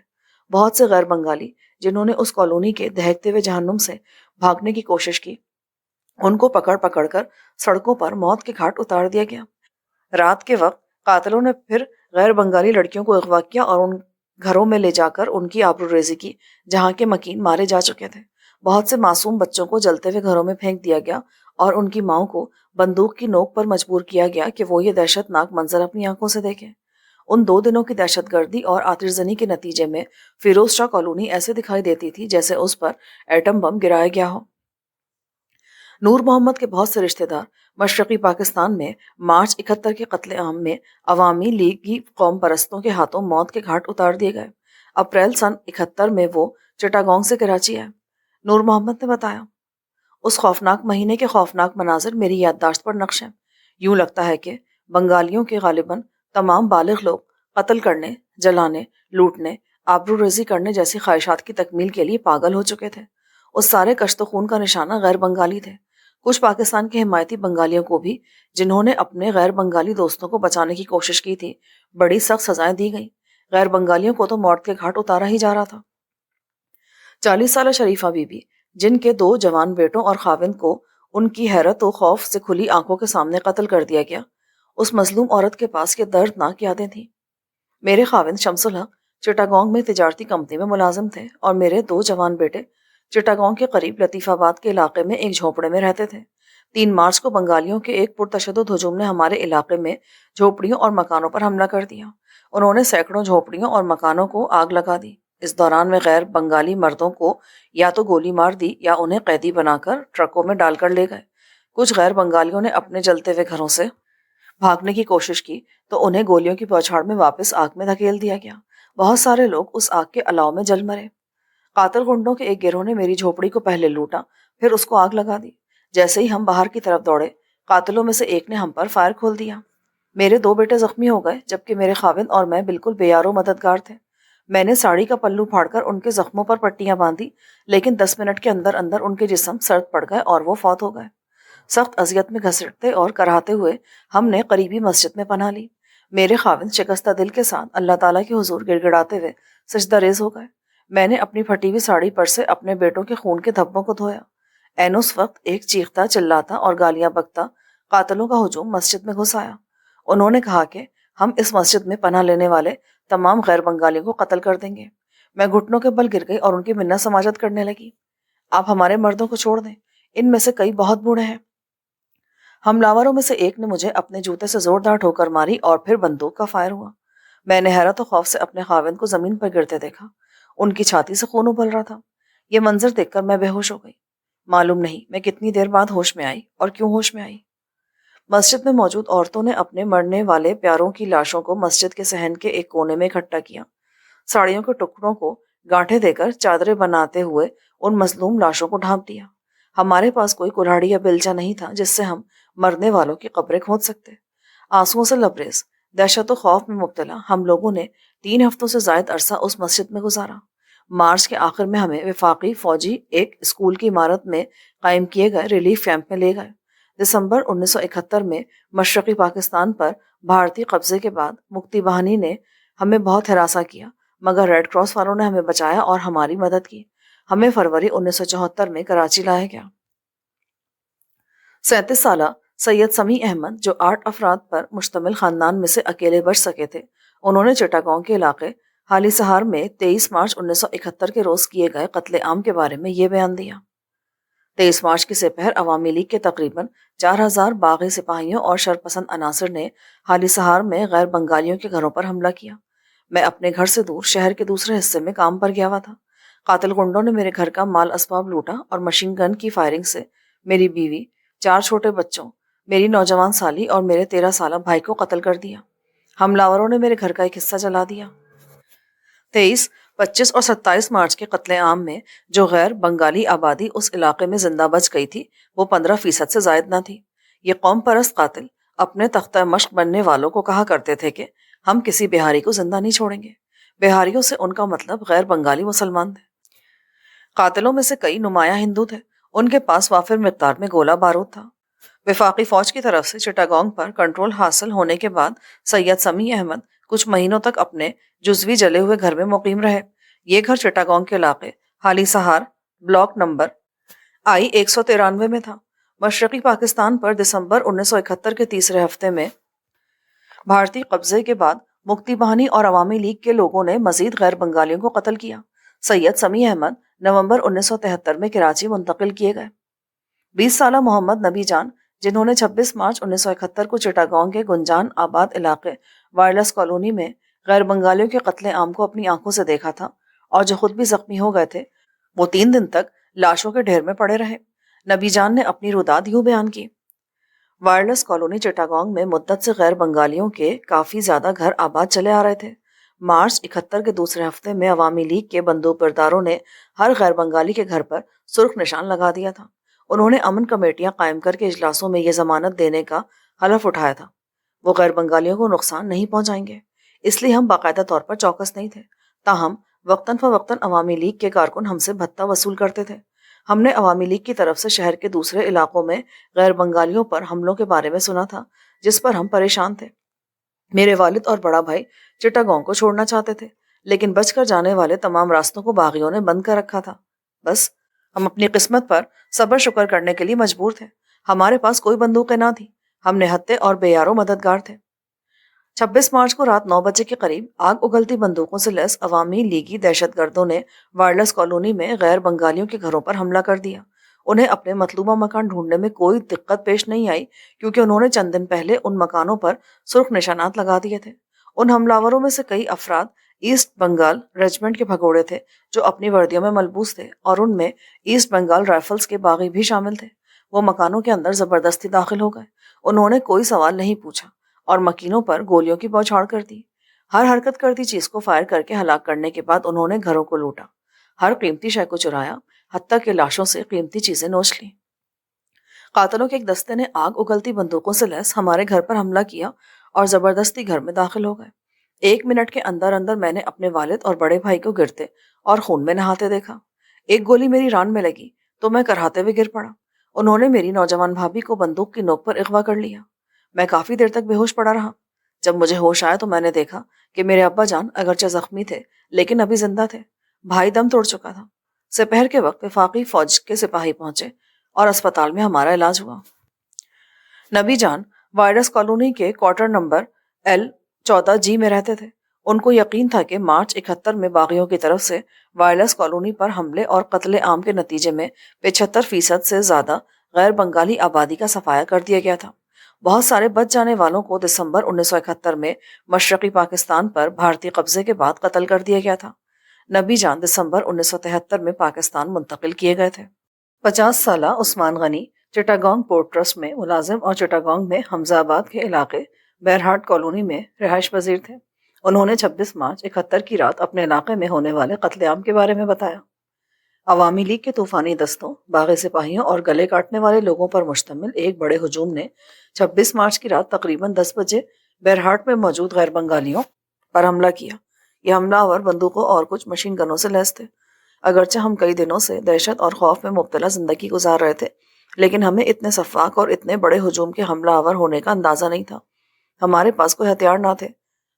Speaker 1: بہت سے غیر بنگالی جنہوں نے اس کالونی کے دہکتے ہوئے جہنم سے بھاگنے کی کوشش کی، ان کو پکڑ پکڑ کر سڑکوں پر موت کے گھاٹ اتار دیا گیا۔ رات کے وقت قاتلوں نے پھر غیر بنگالی لڑکیوں کو اغوا کیا اور ان گھروں میں لے جا کر ان کی آبروریزی کی جہاں کے مکین مارے جا چکے تھے۔ بہت سے معصوم بچوں کو جلتے ہوئے گھروں میں پھینک دیا گیا اور ان کی ماؤں کو بندوق کی نوک پر مجبور کیا گیا کہ وہ یہ دہشت ناک منظر اپنی آنکھوں سے دیکھیں۔ ان 2 دنوں کی دہشت گردی اور آتش زنی کے نتیجے میں فیروز شاہ کالونی ایسے دکھائی دیتی تھی جیسے اس پر ایٹم بم گرایا گیا ہو۔ نور محمد کے بہت سے رشتہ دار مشرقی پاکستان میں مارچ 71 کے قتل عام میں عوامی لیگی قوم پرستوں کے ہاتھوں موت کے گھاٹ اتار دیے گئے۔ اپریل سن 71 میں وہ چٹاگانگ سے کراچی آئے۔ نور محمد نے بتایا، اس خوفناک مہینے کے خوفناک مناظر میری یادداشت پر نقش ہیں۔ یوں لگتا ہے کہ بنگالیوں کے غالباً تمام بالغ لوگ قتل کرنے، جلانے، لوٹنے، آبروریزی کرنے جیسی خواہشات کی تکمیل کے لیے پاگل ہو چکے تھے۔ اس سارے کشت و خون کا نشانہ غیر بنگالی تھے۔ کچھ پاکستان کے حمایتی بنگالیوں کو بھی، جنہوں نے اپنے غیر بنگالی دوستوں کو بچانے کی کوشش کی تھی، بڑی سخت سزائیں دی گئیں۔ غیر بنگالیوں کو تو موت کے گھاٹ اتارا ہی جا رہا تھا۔ 40 سالہ شریفہ بی بی، جن کے 2 جوان بیٹوں اور خاوند کو ان کی حیرت و خوف سے کھلی آنکھوں کے سامنے قتل کر دیا گیا، اس مظلوم عورت کے پاس یہ دردناک یادیں تھیں۔ میرے خاوند شمس الحق چٹاگانگ میں تجارتی کمپنی میں ملازم تھے اور میرے 2 جوان بیٹے چٹاگانگ کے قریب لطیف آباد کے علاقے میں ایک جھونپڑے میں رہتے تھے۔ 3 مارچ کو بنگالیوں کے ایک پرتشدد ہجوم نے ہمارے علاقے میں جھونپڑیوں اور مکانوں پر حملہ کر دیا۔ انہوں نے سینکڑوں جھونپڑیوں اور مکانوں کو آگ لگا دی۔ اس دوران میں غیر بنگالی مردوں کو یا تو گولی مار دی یا انہیں قیدی بنا کر ٹرکوں میں ڈال کر لے گئے۔ کچھ غیر بنگالیوں نے اپنے جلتے ہوئے گھروں سے بھاگنے کی کوشش کی تو انہیں گولیوں کی بوچھاڑ میں واپس آگ میں دھکیل دیا گیا۔ بہت سارے لوگ اس آگ کے الاؤ میں جل مرے۔ قاتل گنڈوں کے ایک گروہ نے میری جھوپڑی کو پہلے لوٹا، پھر اس کو آگ لگا دی۔ جیسے ہی ہم باہر کی طرف دوڑے، قاتلوں میں سے ایک نے ہم پر فائر کھول دیا۔ میرے 2 بیٹے زخمی ہو گئے جبکہ میرے خاوند اور میں بالکل بے یار و مددگار تھے۔ میں نے ساڑی کا پلو پھاڑ کر ان کے زخموں پر پٹیاں باندھی، لیکن 10 منٹ کے اندر اندر ان کے جسم سرد پڑ گئے اور وہ فوت ہو گئے۔ سخت اذیت میں گھسیٹتے اور کراہتے ہوئے ہم نے قریبی مسجد میں پناہ لی۔ میرے خاوند شکستہ دل کے ساتھ اللہ تعالیٰ کے حضور گڑ گڑاتے ہوئے سجدہ ریز ہو گئے۔ میں نے اپنی پھٹی ہوئی ساڑی پر سے اپنے بیٹوں کے خون کے دھبوں کو دھویا۔ عین اس وقت ایک چیختا، چلاتا اور گالیاں بکتا قاتلوں کا ہجوم مسجد میں گھس آیا۔ انہوں نے کہا کہ ہم اس مسجد میں پناہ لینے والے تمام غیر بنگالیوں کو قتل کر دیں گے۔ میں گھٹنوں کے بل گر گئی اور ان کی منت سماجت کرنے لگی۔ آپ ہمارے مردوں کو چھوڑ دیں، ان میں سے کئی بہت بوڑھے ہیں۔ حملاوروں میں سے ایک نے مجھے اپنے جوتے سے زوردار ٹھوکر ماری اور پھر بندوق کا فائر ہوا۔ میں نے حیرت و خوف سے اپنے خاوند کو زمین پر گرتے دیکھا۔ ان کی چھاتی سے خون ابل رہا تھا۔ یہ منظر دیکھ کر میں بے ہوش ہو گئی۔ معلوم نہیں میں کتنی دیر بعد ہوش میں آئی اور کیوں ہوش میں آئی۔ مسجد میں موجود عورتوں نے اپنے مرنے والے پیاروں کی لاشوں کو مسجد کے صحن کے ایک کونے میں اکٹھا کیا۔ ساڑیوں کے ٹکڑوں کو گانٹھے دے کر چادریں بناتے ہوئے ان مظلوم لاشوں کو ڈھانپ دیا۔ ہمارے پاس کوئی کلاڑی یا بیلچا نہیں تھا جس سے ہم مرنے والوں کی قبریں کھود سکتے۔ آنسوؤں سے لبریز، دہشت و خوف میں مبتلا ہم لوگوں نے 3 ہفتوں سے زائد عرصہ اس مسجد میں گزارا۔ مارچ کے آخر میں ہمیں وفاقی فوجی ایک اسکول کی عمارت میں قائم کیے گئے ریلیف کیمپ میں لے گئے۔ دسمبر 1971 میں مشرقی پاکستان پر بھارتی قبضے کے بعد مکتی باہنی نے ہمیں بہت ہراساں کیا، مگر ریڈ کراس والوں نے ہمیں بچایا اور ہماری مدد کی۔ ہمیں فروری 1974 میں کراچی لایا گیا۔ 37 سالہ سید سمیع احمد، جو 8 افراد پر مشتمل خاندان میں سے اکیلے بچ سکے تھے، انہوں نے چٹاگانگ کے علاقے حالی سہار میں 23 مارچ 1971 کے روز کیے گئے قتل عام کے بارے میں یہ بیان دیا۔ 23 مارچ کی سپہر عوامی لیگ کے تقریباً 4000 باغی سپاہیوں اور شرپسند عناصر نے حالی سہار میں غیر بنگالیوں کے گھروں پر حملہ کیا۔ میں اپنے گھر سے دور شہر کے دوسرے حصے میں کام پر گیا ہوا تھا۔ قاتل گنڈوں نے میرے گھر کا مال اسباب لوٹا اور مشین گن کی فائرنگ سے میری بیوی، 4 چھوٹے بچوں، میری نوجوان سالی اور میرے 13 سالہ بھائی کو قتل کر دیا۔ حملاوروں نے میرے گھر کا ایک حصہ جلا دیا۔ 23، 25 اور 27 مارچ کے قتل عام میں جو غیر بنگالی آبادی اس علاقے میں زندہ بچ گئی تھی وہ 15% سے زائد نہ تھی۔ یہ قوم پرست قاتل اپنے تختہ مشق بننے والوں کو کہا کرتے تھے کہ ہم کسی بہاری کو زندہ نہیں چھوڑیں گے۔ بہاریوں سے ان کا مطلب غیر بنگالی مسلمان تھے۔ قاتلوں میں سے کئی نمایاں ہندو تھے، ان کے پاس وافر مقدار میں گولہ بارود تھا۔ وفاقی فوج کی طرف سے چٹاگانگ پر کنٹرول حاصل ہونے کے بعد سید سمیع احمد کچھ مہینوں تک اپنے جزوی جلے ہوئے گھر میں مقیم رہے۔ یہ گھر چٹاگانگ کے علاقے حالی سہار بلاک نمبر آئی 193 میں تھا۔ مشرقی پاکستان پر دسمبر 1971 کے تیسرے ہفتے میں بھارتی قبضے کے بعد مکتی باہنی اور عوامی لیگ کے لوگوں نے مزید غیر بنگالیوں کو قتل کیا۔ سید سمیع احمد نومبر 1973 میں کراچی منتقل کیے گئے۔ 20 سالہ محمد نبی جان، جنہوں نے 26 مارچ 1971 کو چٹاگانگ کے گنجان آباد علاقے وائرلیس کالونی میں غیر بنگالیوں کے قتل عام کو اپنی آنکھوں سے دیکھا تھا اور جو خود بھی زخمی ہو گئے تھے، وہ 3 دن تک لاشوں کے ڈھیر میں پڑے رہے۔ نبی جان نے اپنی روداد یوں بیان کی: وائرلیس کالونی چٹاگانگ میں مدت سے غیر بنگالیوں کے کافی زیادہ گھر آباد چلے آ رہے تھے۔ مارچ 71 کے دوسرے ہفتے میں عوامی لیگ کے بندوق برداروں نے ہر غیر بنگالی کے گھر پر سرخ نشان لگا دیا تھا۔ انہوں نے امن کمیٹیاں قائم کر کے اجلاسوں میں یہ ضمانت دینے کا حلف اٹھایا تھا وہ غیر بنگالیوں کو نقصان نہیں پہنچائیں گے، اس لیے ہم باقاعدہ طور پر چوکس نہیں تھے۔ تاہم وقتاً فوقتاً عوامی لیگ کے کارکن ہم سے بھتہ وصول کرتے تھے۔ ہم نے عوامی لیگ کی طرف سے شہر کے دوسرے علاقوں میں غیر بنگالیوں پر حملوں کے بارے میں سنا تھا، جس پر ہم پریشان تھے۔ میرے والد اور بڑا بھائی چٹاگانگ کو چھوڑنا چاہتے تھے، لیکن بچ کر جانے والے تمام راستوں کو باغیوں نے بند کر رکھا تھا۔ بس ہم اپنی قسمت پر صبر شکر کرنے کے لیے مجبور تھے۔ ہمارے پاس کوئی بندوقیں نہ تھیں، ہم نہتے اور بے یار و مددگار تھے۔ 26 مارچ کو رات 9 بجے کے قریب آگ اگلتی بندوقوں سے لیس عوامی لیگی دہشت گردوں نے وائرلیس کالونی میں غیر بنگالیوں کے گھروں پر حملہ کر دیا۔ انہیں اپنے مطلوبہ مکان ڈھونڈنے میں کوئی دقت پیش نہیں آئی، کیونکہ انہوں نے چند دن پہلے ان مکانوں پر سرخ نشانات لگا دیے تھے۔ ان حملاوروں میں سے کئی افراد ایسٹ بنگال ریجمنٹ کے بھگوڑے تھے جو اپنی وردیوں میں ملبوس تھے، اور ان میں ایسٹ بنگال رائفلز کے باغی بھی شامل تھے۔ وہ مکانوں کے اندر زبردستی داخل ہو گئے۔ انہوں نے کوئی سوال نہیں پوچھا اور مکینوں پر گولیوں کی بوچھاڑ کر دی۔ ہر حرکت کرتی چیز کو فائر کر کے ہلاک کرنے کے بعد انہوں نے گھروں کو لوٹا، ہر قیمتی شے کو چرایا، حتیٰ کہ لاشوں سے قیمتی چیزیں نوچ لیں۔ قاتلوں کے ایک دستے نے آگ اگلتی بندوقوں سے لیس ہمارے گھر پر حملہ کیا اور زبردستی گھر میں داخل ہو گئے۔ 1 منٹ کے اندر اندر میں نے اپنے والد اور بڑے بھائی کو گرتے اور خون میں نہاتے دیکھا۔ ایک گولی میری ران میں لگی تو میں کراہتے ہوئے گر پڑا۔ انہوں نے میری نوجوان بھابھی کو بندوق کی نوک پر اغوا کر لیا۔ میں کافی دیر تک بے ہوش پڑا رہا۔ جب مجھے ہوش آیا تو میں نے دیکھا کہ میرے ابا جان اگرچہ زخمی تھے لیکن ابھی زندہ تھے۔ بھائی دم توڑ چکا تھا۔ سپہر کے وقت وفاقی فوج کے سپاہی پہنچے اور اسپتال میں ہمارا علاج ہوا۔ نبی جان وائرس کالونی کے کوارٹر نمبر L14G میں رہتے تھے۔ ان کو یقین تھا کہ مارچ 71 میں باغیوں کی طرف سے وائرلیس کالونی پر حملے اور قتل عام کے نتیجے میں 75% سے زیادہ غیر بنگالی آبادی کا صفایا کر دیا گیا تھا۔ بہت سارے بچ جانے والوں کو دسمبر 1971 میں مشرقی پاکستان پر بھارتی قبضے کے بعد قتل کر دیا گیا تھا۔ نبی جان دسمبر 1973 میں پاکستان منتقل کیے گئے تھے۔ 50 سالہ عثمان غنی چٹاگانگ پورٹ ٹرسٹ میں ملازم اور چٹاگانگ میں حمزہ آباد کے علاقے بیرہاٹ کالونی میں رہائش پذیر تھے۔ انہوں نے 26 مارچ 71 کی رات اپنے علاقے میں ہونے والے قتل عام کے بارے میں بتایا۔ عوامی لیگ کے طوفانی دستوں، باغی سپاہیوں اور گلے کاٹنے والے لوگوں پر مشتمل ایک بڑے ہجوم نے 26 مارچ کی رات تقریباً 10 بجے بیرہاٹ میں موجود غیر بنگالیوں پر حملہ کیا۔ یہ حملہ آور بندوقوں اور کچھ مشین گنوں سے لیس تھے۔ اگرچہ ہم کئی دنوں سے دہشت اور خوف میں مبتلا زندگی گزار رہے تھے، لیکن ہمیں اتنے سفاک اور اتنے بڑے ہجوم کے حملہ آور ہونے کا اندازہ نہیں تھا۔ ہمارے پاس کوئی ہتھیار نہ تھے۔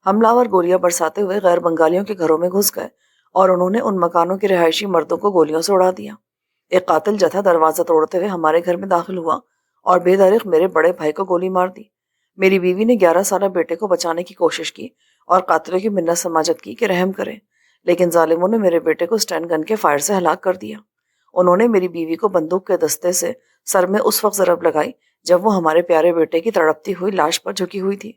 Speaker 1: حملہ آور گولیاں برساتے ہوئے غیر بنگالیوں کے گھروں میں گھس گئے اور انہوں نے ان مکانوں کے رہائشی مردوں کو گولیوں سے اڑا دیا۔ ایک قاتل جتھا دروازہ توڑتے ہوئے ہمارے گھر میں داخل ہوا اور بے دریغ میرے بڑے بھائی کو گولی مار دی۔ میری بیوی نے 11 سالہ بیٹے کو بچانے کی کوشش کی اور قاتلوں کی منت سماجت کی کہ رحم کریں، لیکن ظالموں نے میرے بیٹے کو اسٹین گن کے فائر سے ہلاک کر دیا۔ انہوں نے میری بیوی کو بندوق کے دستے سے سر میں اس وقت ضرب لگائی جب وہ ہمارے پیارے بیٹے کی تڑپتی ہوئی لاش پر جھکی ہوئی تھی۔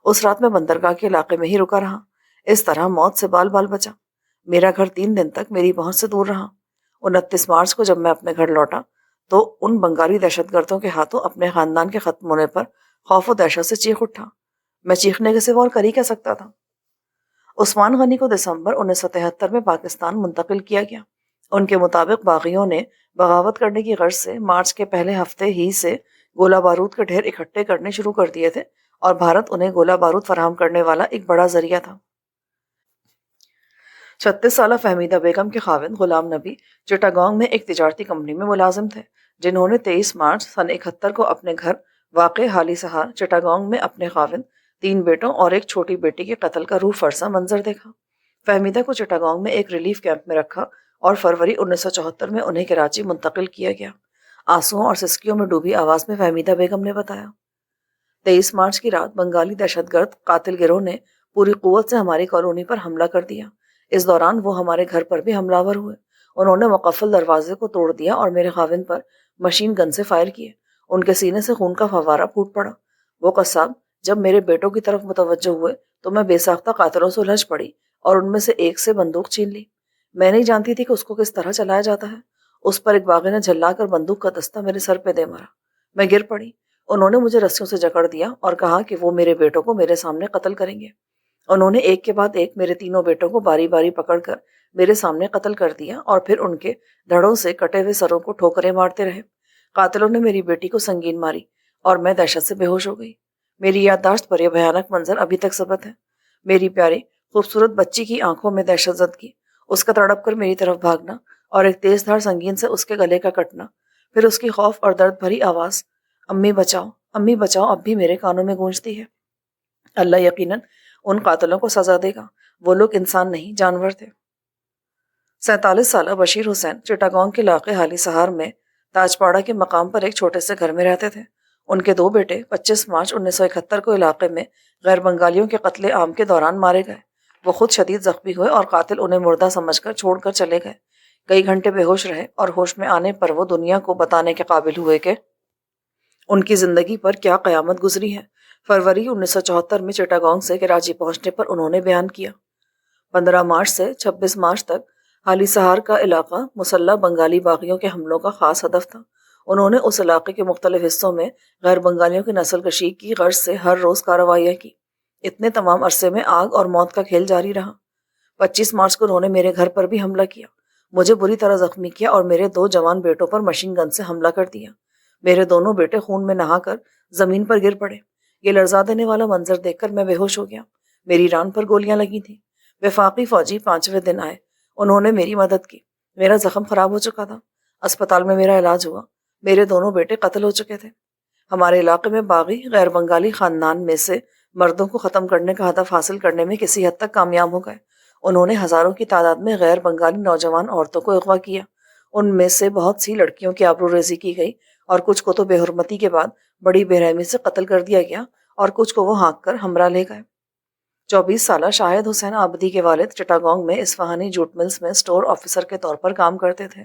Speaker 1: اس رات میں بندرگاہ کے علاقے میں ہی رکا رہا۔ اس طرح موت سے بال بال بچا۔ میرا گھر 3 دن تک میری پہنچ سے دور رہا۔ 29 مارچ کو جب میں اپنے گھر لوٹا تو ان بنگالی دہشت گردوں کے ہاتھوں اپنے خاندان کے ختم ہونے پر خوف و دہشت سے چیخ اٹھا۔ میں چیخنے کے سوا اور کر ہی کیا سکتا تھا۔ عثمان غنی کو دسمبر 1973 میں پاکستان منتقل کیا گیا۔ ان کے مطابق باغیوں نے بغاوت کرنے کی غرض سے مارچ کے پہلے ہفتے ہی سے گولہ بارود کے ڈھیر اکٹھے کرنے شروع کر دیے تھے اور بھارت انہیں گولہ بارود فراہم کرنے والا ایک بڑا ذریعہ تھا۔ 36 سالہ فہمیدہ بیگم کے خاوند غلام نبی چٹاگانگ میں ایک تجارتی کمپنی میں ملازم تھے، جنہوں نے 23 مارچ سن 71 کو اپنے گھر واقع حالی سہار چٹاگانگ میں اپنے خاوند، 3 بیٹوں اور ایک چھوٹی بیٹی کے قتل کا روح فرسا منظر دیکھا۔ فہمیدہ کو چٹاگانگ میں ایک ریلیف کیمپ میں رکھا اور فروری 1974 میں انہیں کراچی منتقل کیا گیا۔ آنسوؤں اور سسکیوں میں ڈوبی آواز میں فہمیدہ بیگم نے بتایا، 23 مارچ کی رات بنگالی دہشت گرد قاتل گروہ نے پوری قوت سے ہماری کالونی پر حملہ کر دیا۔ اس دوران وہ ہمارے گھر پر بھی حملہ آور ہوئے۔ انہوں نے مقفل دروازے کو توڑ دیا اور میرے خاوند پر مشین گن سے فائر کیے۔ ان کے سینے سے خون کا فوارہ پھوٹ پڑا۔ وہ قصاب جب میرے بیٹوں کی طرف متوجہ ہوئے تو میں بے ساختہ قاتلوں سے الجھ پڑی اور ان میں سے ایک سے بندوق چھین لی۔ میں نہیں جانتی تھی کہ اس کو کس طرح چلایا جاتا ہے۔ اس پر ایک باغی نے جھلا کر بندوق کا دستہ میرے سر پہ دے مارا۔ میں گر پڑی۔ انہوں نے مجھے رسیوں سے جکڑ دیا اور کہا کہ وہ میرے بیٹوں کو میرے سامنے قتل کریں گے۔ انہوں نے ایک کے بعد ایک میرے تینوں بیٹوں کو باری باری پکڑ کر میرے سامنے قتل کر دیا اور پھر ان کے دھڑوں سے کٹے ہوئے سروں کو ٹھوکریں مارتے رہے۔ قاتلوں نے میری بیٹی کو سنگین ماری اور میں دہشت سے بے ہوش ہو گئی۔ میری یادداشت پر یہ بھیانک منظر ابھی تک ثبت ہے۔ میری پیاری خوبصورت بچی کی آنکھوں میں دہشت زدگی، اس کا تڑپ کر میری طرف بھاگنا اور ایک تیز دھار سنگین سے اس کے گلے کا کٹنا، پھر اس کی خوف اور درد بھری آواز، امی بچاؤ، امی بچاؤ، اب بھی میرے کانوں میں گونجتی ہے۔ اللہ یقیناً ان قاتلوں کو سزا دے گا۔ وہ لوگ انسان نہیں، جانور تھے۔ 47 سالہ بشیر حسین چٹاگانگ کے علاقے حالی سہار میں تاجپاڑا کے مقام پر ایک چھوٹے سے گھر میں رہتے تھے۔ ان کے 2 بیٹے 25 مارچ 1971 کو علاقے میں غیر بنگالیوں کے قتل عام کے دوران مارے گئے۔ وہ خود شدید زخمی ہوئے اور قاتل انہیں مردہ سمجھ کر چھوڑ کر چلے گئے۔ کئی گھنٹے بے ہوش رہے اور ہوش میں آنے پر وہ دنیا کو بتانے کے قابل ہوئے کہ ان کی زندگی پر کیا قیامت گزری ہے۔ فروری 1974 میں چٹاگانگ سے کراچی پہنچنے پر انہوں نے بیان کیا، 15 مارچ سے 26 مارچ تک حالی سہار کا علاقہ مسلح بنگالی باغیوں کے حملوں کا خاص ہدف تھا۔ انہوں نے اس علاقے کے مختلف حصوں میں غیر بنگالیوں کی نسل کشی کی غرض سے ہر روز کارروائیاں کی۔ اتنے تمام عرصے میں آگ اور موت کا کھیل جاری رہا۔ 25 مارچ کو انہوں نے میرے گھر پر بھی حملہ کیا، مجھے بری طرح زخمی کیا اور میرے 2 جوان بیٹوں پر مشین گن سے حملہ کر دیا۔ میرے دونوں بیٹے خون میں نہا کر زمین پر گر پڑے۔ یہ لرزا دینے والا منظر دیکھ کر میں بے ہوش ہو گیا۔ میری ران پر گولیاں لگی تھیں۔ وفاقی فوجی 5ویں دن آئے۔ انہوں نے میری مدد کی۔ میرا زخم خراب ہو چکا تھا۔ اسپتال میں میرا علاج ہوا۔ میرے دونوں بیٹے قتل ہو چکے تھے۔ ہمارے علاقے میں باغی غیر بنگالی خاندان میں سے مردوں کو ختم کرنے کا ہدف حاصل کرنے میں کسی حد تک کامیاب ہو گئے۔ انہوں نے ہزاروں کی تعداد میں غیر بنگالی نوجوان عورتوں کو اغوا کیا۔ ان میں سے بہت سی لڑکیوں کی آبروریزی کی گئی اور کچھ کو تو بے حرمتی کے بعد بڑی بے رحمی سے قتل کر دیا گیا اور کچھ کو وہ ہانک کر ہمراہ لے گئے۔ 24 سالہ شاہد حسین آبدی کے والد چٹاگانگ میں اصفہانی جوٹ ملز میں اسٹور آفیسر کے طور پر کام کرتے تھے۔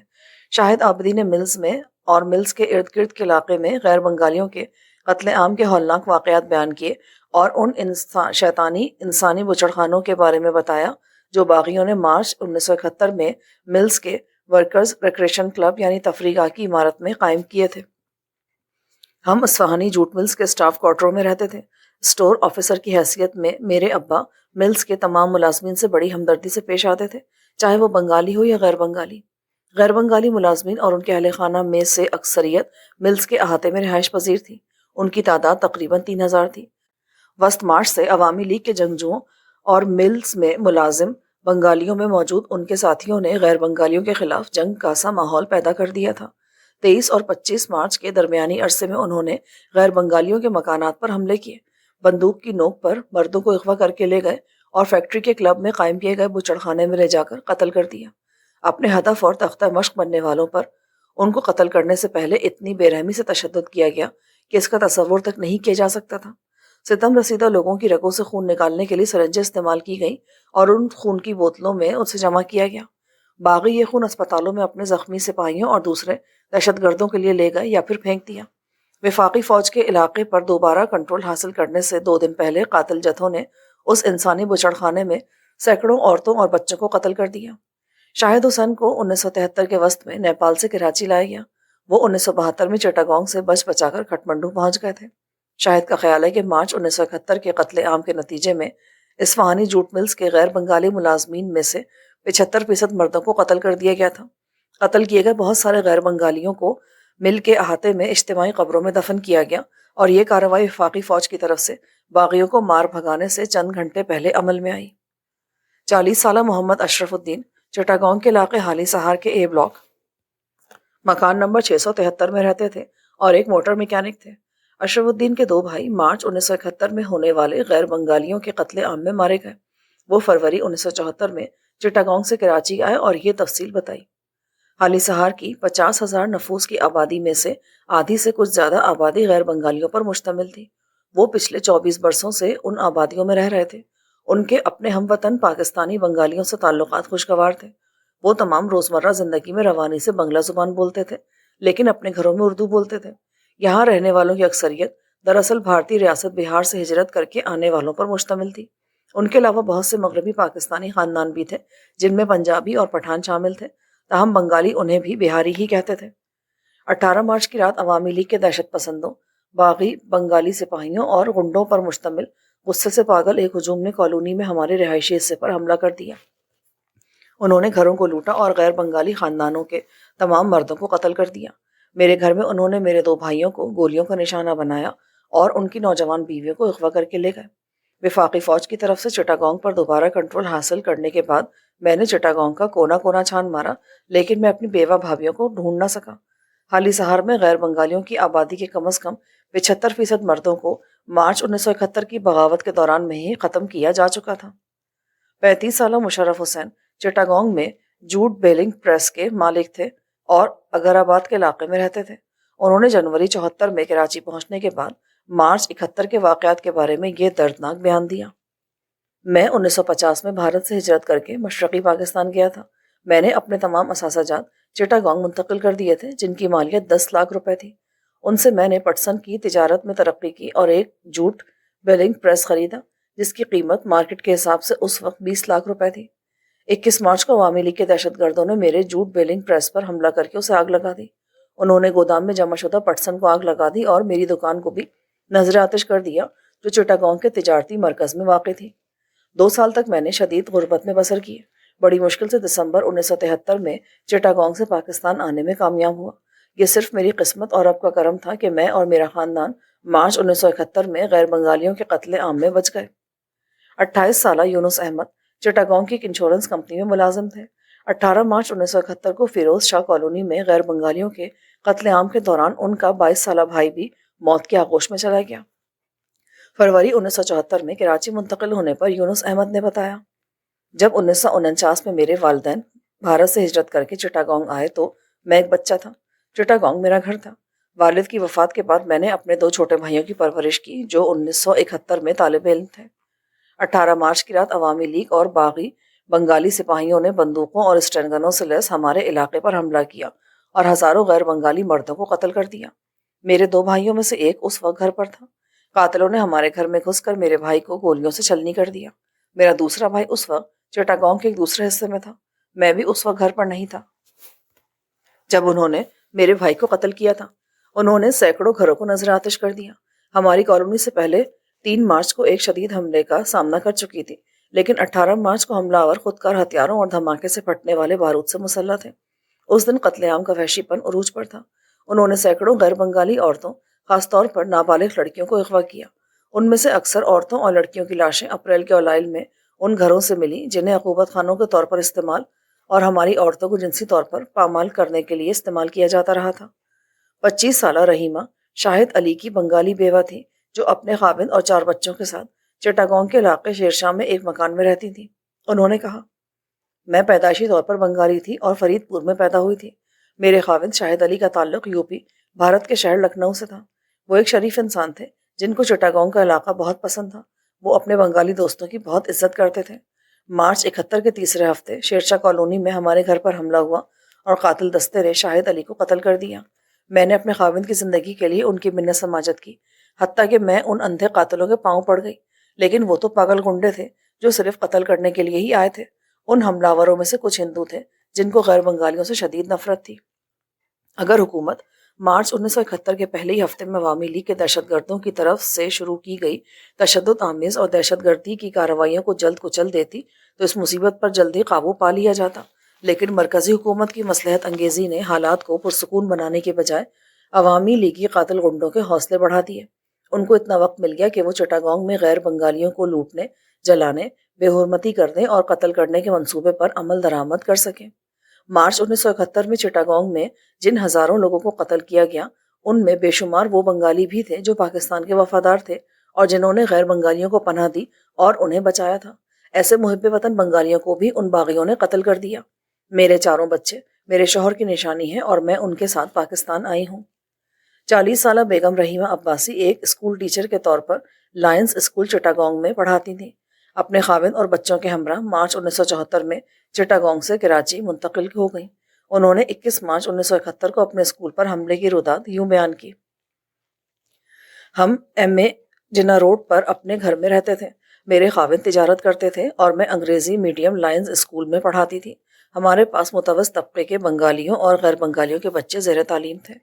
Speaker 1: شاہد آبدی نے ملز میں اور ملز کے ارد گرد کے علاقے میں غیر بنگالیوں کے قتل عام کے ہولناک واقعات بیان کیے اور ان شیطانی انسانی بچڑخانوں کے بارے میں بتایا جو باغیوں نے مارچ 1971 میں ملز کے ورکرز ریکریشن کلب یعنی تفریح گاہ کی عمارت میں قائم کیے تھے۔ ہم اصفہانی جوٹ ملز کے اسٹاف کوارٹروں میں رہتے تھے۔ اسٹور آفیسر کی حیثیت میں میرے ابا ملز کے تمام ملازمین سے بڑی ہمدردی سے پیش آتے تھے، چاہے وہ بنگالی ہو یا غیر بنگالی۔ غیر بنگالی ملازمین اور ان کے اہل خانہ میں سے اکثریت ملز کے احاطے میں رہائش پذیر تھی۔ ان کی تعداد تقریباً 3000 تھی۔ وسط مارچ سے عوامی لیگ کے جنگجوؤں اور ملز میں ملازم بنگالیوں میں موجود ان کے ساتھیوں نے غیر بنگالیوں کے خلاف جنگ کا سا ماحول پیدا کر دیا تھا۔ 23 اور 25 مارچ کے درمیانی عرصے میں انہوں نے غیر بنگالیوں کے مکانات پر حملے کیے، بندوق کی نوک پر مردوں کو اغوا کر کے لے گئے اور فیکٹری کے کلب میں قائم کیے گئے بچڑ خانے میں لے جا کر قتل کر دیا۔ اپنے ہدف اور تختہ مشق بننے والوں پر ان کو قتل کرنے سے پہلے اتنی بے رحمی سے تشدد کیا گیا کہ اس کا تصور تک نہیں کیا جا سکتا تھا۔ ستم رسیدہ لوگوں کی رگوں سے خون نکالنے کے لیے سرنجیں استعمال کی گئیں اور ان خون کی بوتلوں میں اسے جمع کیا گیا۔ باغی یہ خون اسپتالوں میں اپنے زخمی سپاہیوں اور دوسرے دہشت گردوں کے لیے لے گئے یا پھر پھینک دیا۔ وفاقی فوج کے علاقے پر دوبارہ کنٹرول حاصل کرنے سے 2 دن پہلے قاتل جتھوں نے اس انسانی بچڑ خانے میں سینکڑوں عورتوں اور بچوں کو قتل کر دیا۔ شاہد حسین کو 1973 کے وسط میں نیپال سے کراچی لایا گیا۔ وہ 1972 میں چٹاگانگ سے بچ بچا کر کھٹمنڈو پہنچ گئے تھے۔ شاہد کا خیال ہے کہ مارچ 1971 کے قتل عام کے نتیجے میں اصفہانی جوٹ ملز کے غیر بنگالی ملازمین میں سے 75% مردوں کو قتل کر دیا گیا تھا۔ قتل کیے گئے بہت سارے غیر بنگالیوں کو مل کے احاطے میں اجتماعی قبروں میں دفن کیا گیا اور یہ کارروائی وفاقی فوج کی طرف سے باغیوں کو مار بھگانے سے چند گھنٹے پہلے عمل میں آئی۔ 40 سالہ محمد اشرف الدین چٹاگانگ کے علاقے حالی سہار کے اے بلاک مکان نمبر 673 میں رہتے تھے اور ایک موٹر میکینک تھے۔ اشرف الدین کے 2 بھائی مارچ 1971 میں ہونے والے غیر بنگالیوں کے قتل عام میں مارے گئے۔ وہ فروری 1974 میں چٹاگانگ سے کراچی آئے اور یہ تفصیل بتائی۔ حالی سہار کی 50,000 نفوس کی آبادی میں سے آدھی سے کچھ زیادہ آبادی غیر بنگالیوں پر مشتمل تھی۔ وہ پچھلے 24 برسوں سے ان آبادیوں میں رہ رہے تھے۔ ان کے اپنے ہم وطن پاکستانی بنگالیوں سے تعلقات خوشگوار تھے۔ وہ تمام روزمرہ زندگی میں روانی سے بنگلہ زبان بولتے تھے، لیکن اپنے گھروں میں اردو بولتے تھے۔ یہاں رہنے والوں کی اکثریت دراصل بھارتی ریاست بہار سے ہجرت کر کے آنے والوں پر مشتمل تھی۔ ان کے علاوہ بہت سے مغربی پاکستانی خاندان بھی تھے جن میں پنجابی اور پٹھان شامل تھے، تاہم بنگالی انہیں بھی بہاری ہی کہتے تھے۔ 18 مارچ کی رات عوامی لیگ کے دہشت پسندوں، باغی بنگالی سپاہیوں اور غنڈوں پر مشتمل غصے سے پاگل ایک ہجوم نے کالونی میں ہمارے رہائشی حصے پر حملہ کر دیا۔ انہوں نے گھروں کو لوٹا اور غیر بنگالی خاندانوں کے تمام مردوں کو قتل کر دیا۔ میرے گھر میں انہوں نے میرے 2 بھائیوں کو گولیوں کا نشانہ بنایا اور ان کی نوجوان بیویوں کو اغوا کر کے لے گئے۔ وفاقی فوج کی طرف سے چٹاگانگ پر دوبارہ کنٹرول حاصل کرنے کے بعد میں نے چٹاگانگ کا کونا کونا چھان مارا، لیکن میں اپنی بیوہ بھابھیوں کو ڈھونڈ نہ سکا۔ حالی سہار میں غیر بنگالیوں کی آبادی کے کم از کم 75% مردوں کو مارچ 1971 کی بغاوت کے دوران میں ہی ختم کیا جا چکا تھا۔ 35 سالہ مشرف حسین چٹاگانگ میں جوٹ بیلنگ پریس کے مالک تھے اور اگر آباد کے علاقے میں رہتے تھے۔ انہوں نے جنوری 74 میں کراچی پہنچنے کے بعد مارچ 71 کے واقعات کے بارے میں یہ دردناک بیان دیا۔ میں 1950 میں بھارت سے ہجرت کر کے مشرقی پاکستان گیا تھا۔ میں نے اپنے تمام اثاثہ جات چٹاگانگ منتقل کر دیے تھے جن کی مالیت 10 لاکھ روپے تھی۔ ان سے میں نے پٹسن کی تجارت میں ترقی کی اور ایک جوٹ بیلنگ پریس خریدا جس کی قیمت مارکیٹ کے حساب سے اس وقت 20 لاکھ روپے تھی۔ 21 مارچ کو عوامی لیگ کے دہشت گردوں نے میرے جوٹ بیلنگ پریس پر حملہ کر کے اسے آگ لگا دی۔ انہوں نے گودام میں جمع شدہ پٹسن کو آگ لگا دی اور میری دکان کو بھی نذر آتش کر دیا جو چٹاگانگ کے تجارتی مرکز میں واقع تھی۔ 2 سال تک میں نے شدید غربت میں بسر کی۔ بڑی مشکل سے دسمبر 1973 میں چٹاگانگ سے پاکستان آنے میں کامیاب ہوا۔ یہ صرف میری قسمت اور رب کا کرم تھا کہ میں اور میرا خاندان مارچ 1971 میں غیر بنگالیوں کے قتل عام میں بچ گئے۔ 28 سالہ یونس احمد چٹاگانگ کی ایک انشورنس کمپنی میں ملازم تھے۔ 18 مارچ 1971 کو فیروز شاہ کالونی میں غیر بنگالیوں کے قتل عام کے دوران ان کا 22 سالہ بھائی بھی موت کے آغوش میں چلا گیا۔ فروری 1974 میں کراچی منتقل ہونے پر یونس احمد نے بتایا، جب 1949 میں میرے والدین بھارت سے ہجرت کر کے چٹاگانگ آئے تو میں ایک بچہ تھا۔ چٹاگانگ میرا گھر تھا۔ والد کی وفات کے بعد میں نے اپنے 2 چھوٹے بھائیوں کی پرورش کی جو 1971 میں طالب علم تھے۔ 18 مارچ کی رات عوامی لیگ اور باغی بنگالی سپاہیوں نے بندوقوں اور اسٹین گنوں سے لیس ہمارے علاقے پر حملہ کیا اور ہزاروں غیر بنگالی مردوں کو قتل کر دیا۔ میرے 2 بھائیوں میں سے ایک اس وقت گھر پر تھا۔ قاتلوں نے ہمارے گھر میں گھس کر میرے بھائی کو گولیوں سے چھلنی کر دیا۔ میرا دوسرا بھائی اس وقت چٹاگانگ کے ایک دوسرے حصے میں تھا۔ میں بھی اس وقت گھر پر نہیں تھا جب انہوں نے میرے بھائی کو قتل کیا تھا۔ انہوں نے سینکڑوں گھروں کو نذر آتش کر دیا۔ ہماری کالونی سے پہلے 3 مارچ کو ایک شدید حملے کا سامنا کر چکی تھی، لیکن 18 مارچ کو حملہ آور خودکار ہتھیاروں اور دھماکے سے پھٹنے والے بارود سے مسلح تھے۔ اس دن قتل عام کا وحشی پن عروج پر تھا۔ انہوں نے سینکڑوں غیر بنگالی عورتوں، خاص طور پر نابالغ لڑکیوں کو اغوا کیا۔ ان میں سے اکثر عورتوں اور لڑکیوں کی لاشیں اپریل کے اوائل میں ان گھروں سے ملی جنہیں عقوبت خانوں کے طور پر استعمال اور ہماری عورتوں کو جنسی طور پر پامال کرنے کے لیے استعمال کیا جاتا رہا تھا۔ 25 سالہ رحیمہ شاہد علی کی بنگالی بیوہ تھی، جو اپنے خاوند اور 4 بچوں کے ساتھ چٹاگانگ کے علاقے شیرشاہ میں ایک مکان میں رہتی تھی۔ انہوں نے کہا، میں پیدائشی طور پر بنگالی تھی اور فرید پور میں پیدا ہوئی تھی۔ میرے خاوند شاہد علی کا تعلق یوپی بھارت کے شہر لکھنؤ سے تھا۔ وہ ایک شریف انسان تھے جن کو چٹاگانگ کا علاقہ بہت پسند تھا۔ وہ اپنے بنگالی دوستوں کی بہت عزت کرتے تھے۔ مارچ 71 کے تیسرے ہفتے شیرشاہ کالونی میں ہمارے گھر پر حملہ ہوا اور قاتل دستے نے شاہد علی کو قتل کر دیا۔ میں نے اپنے خاوند کی زندگی کے لیے ان کی منت سماجت کی، حتیٰ کہ میں ان اندھے قاتلوں کے پاؤں پڑ گئی، لیکن وہ تو پاگل گنڈے تھے جو صرف قتل کرنے کے لیے ہی آئے تھے۔ ان حملہ آوروں میں سے کچھ ہندو تھے جن کو غیر بنگالیوں سے شدید نفرت تھی۔ اگر حکومت مارچ 1971 کے پہلے ہی ہفتے میں عوامی لیگ کے دہشت گردوں کی طرف سے شروع کی گئی تشدد آمیز اور دہشت گردی کی کارروائیوں کو جلد کچل دیتی تو اس مصیبت پر جلد ہی قابو پا لیا جاتا، لیکن مرکزی حکومت کی مصلحت انگیزی نے حالات کو پرسکون بنانے کے بجائے عوامی لیگی قاتل گنڈوں کے حوصلے بڑھا دیے۔ ان کو اتنا وقت مل گیا کہ وہ چٹاگانگ میں غیر بنگالیوں کو لوٹنے، جلانے، بے حرمتی کرنے اور قتل کرنے کے منصوبے پر عمل درآمد کر سکیں۔ مارچ 1971 میں چٹاگانگ میں جن ہزاروں لوگوں کو قتل کیا گیا، ان میں بے شمار وہ بنگالی بھی تھے جو پاکستان کے وفادار تھے اور جنہوں نے غیر بنگالیوں کو پناہ دی اور انہیں بچایا تھا۔ ایسے محب وطن بنگالیوں کو بھی ان باغیوں نے قتل کر دیا۔ میرے 4 بچے میرے شوہر کی نشانی ہیں اور میں ان کے ساتھ پاکستان آئی ہوں۔ 40 سالہ بیگم رحیمہ عباسی ایک اسکول ٹیچر کے طور پر لائنز اسکول چٹاگانگ میں پڑھاتی تھیں۔ اپنے خاوند اور بچوں کے ہمراہ مارچ 1974 میں چٹاگانگ سے کراچی منتقل ہو گئیں۔ انہوں نے 21 مارچ 1971 کو اپنے اسکول پر حملے کی روداد یوں بیان کی، ہم ایم اے جنا روڈ پر اپنے گھر میں رہتے تھے۔ میرے خاوند تجارت کرتے تھے اور میں انگریزی میڈیم لائنز اسکول میں پڑھاتی تھی۔ ہمارے پاس متوسط طبقے کے بنگالیوں اور غیر بنگالیوں کے بچے زیر تعلیم تھے۔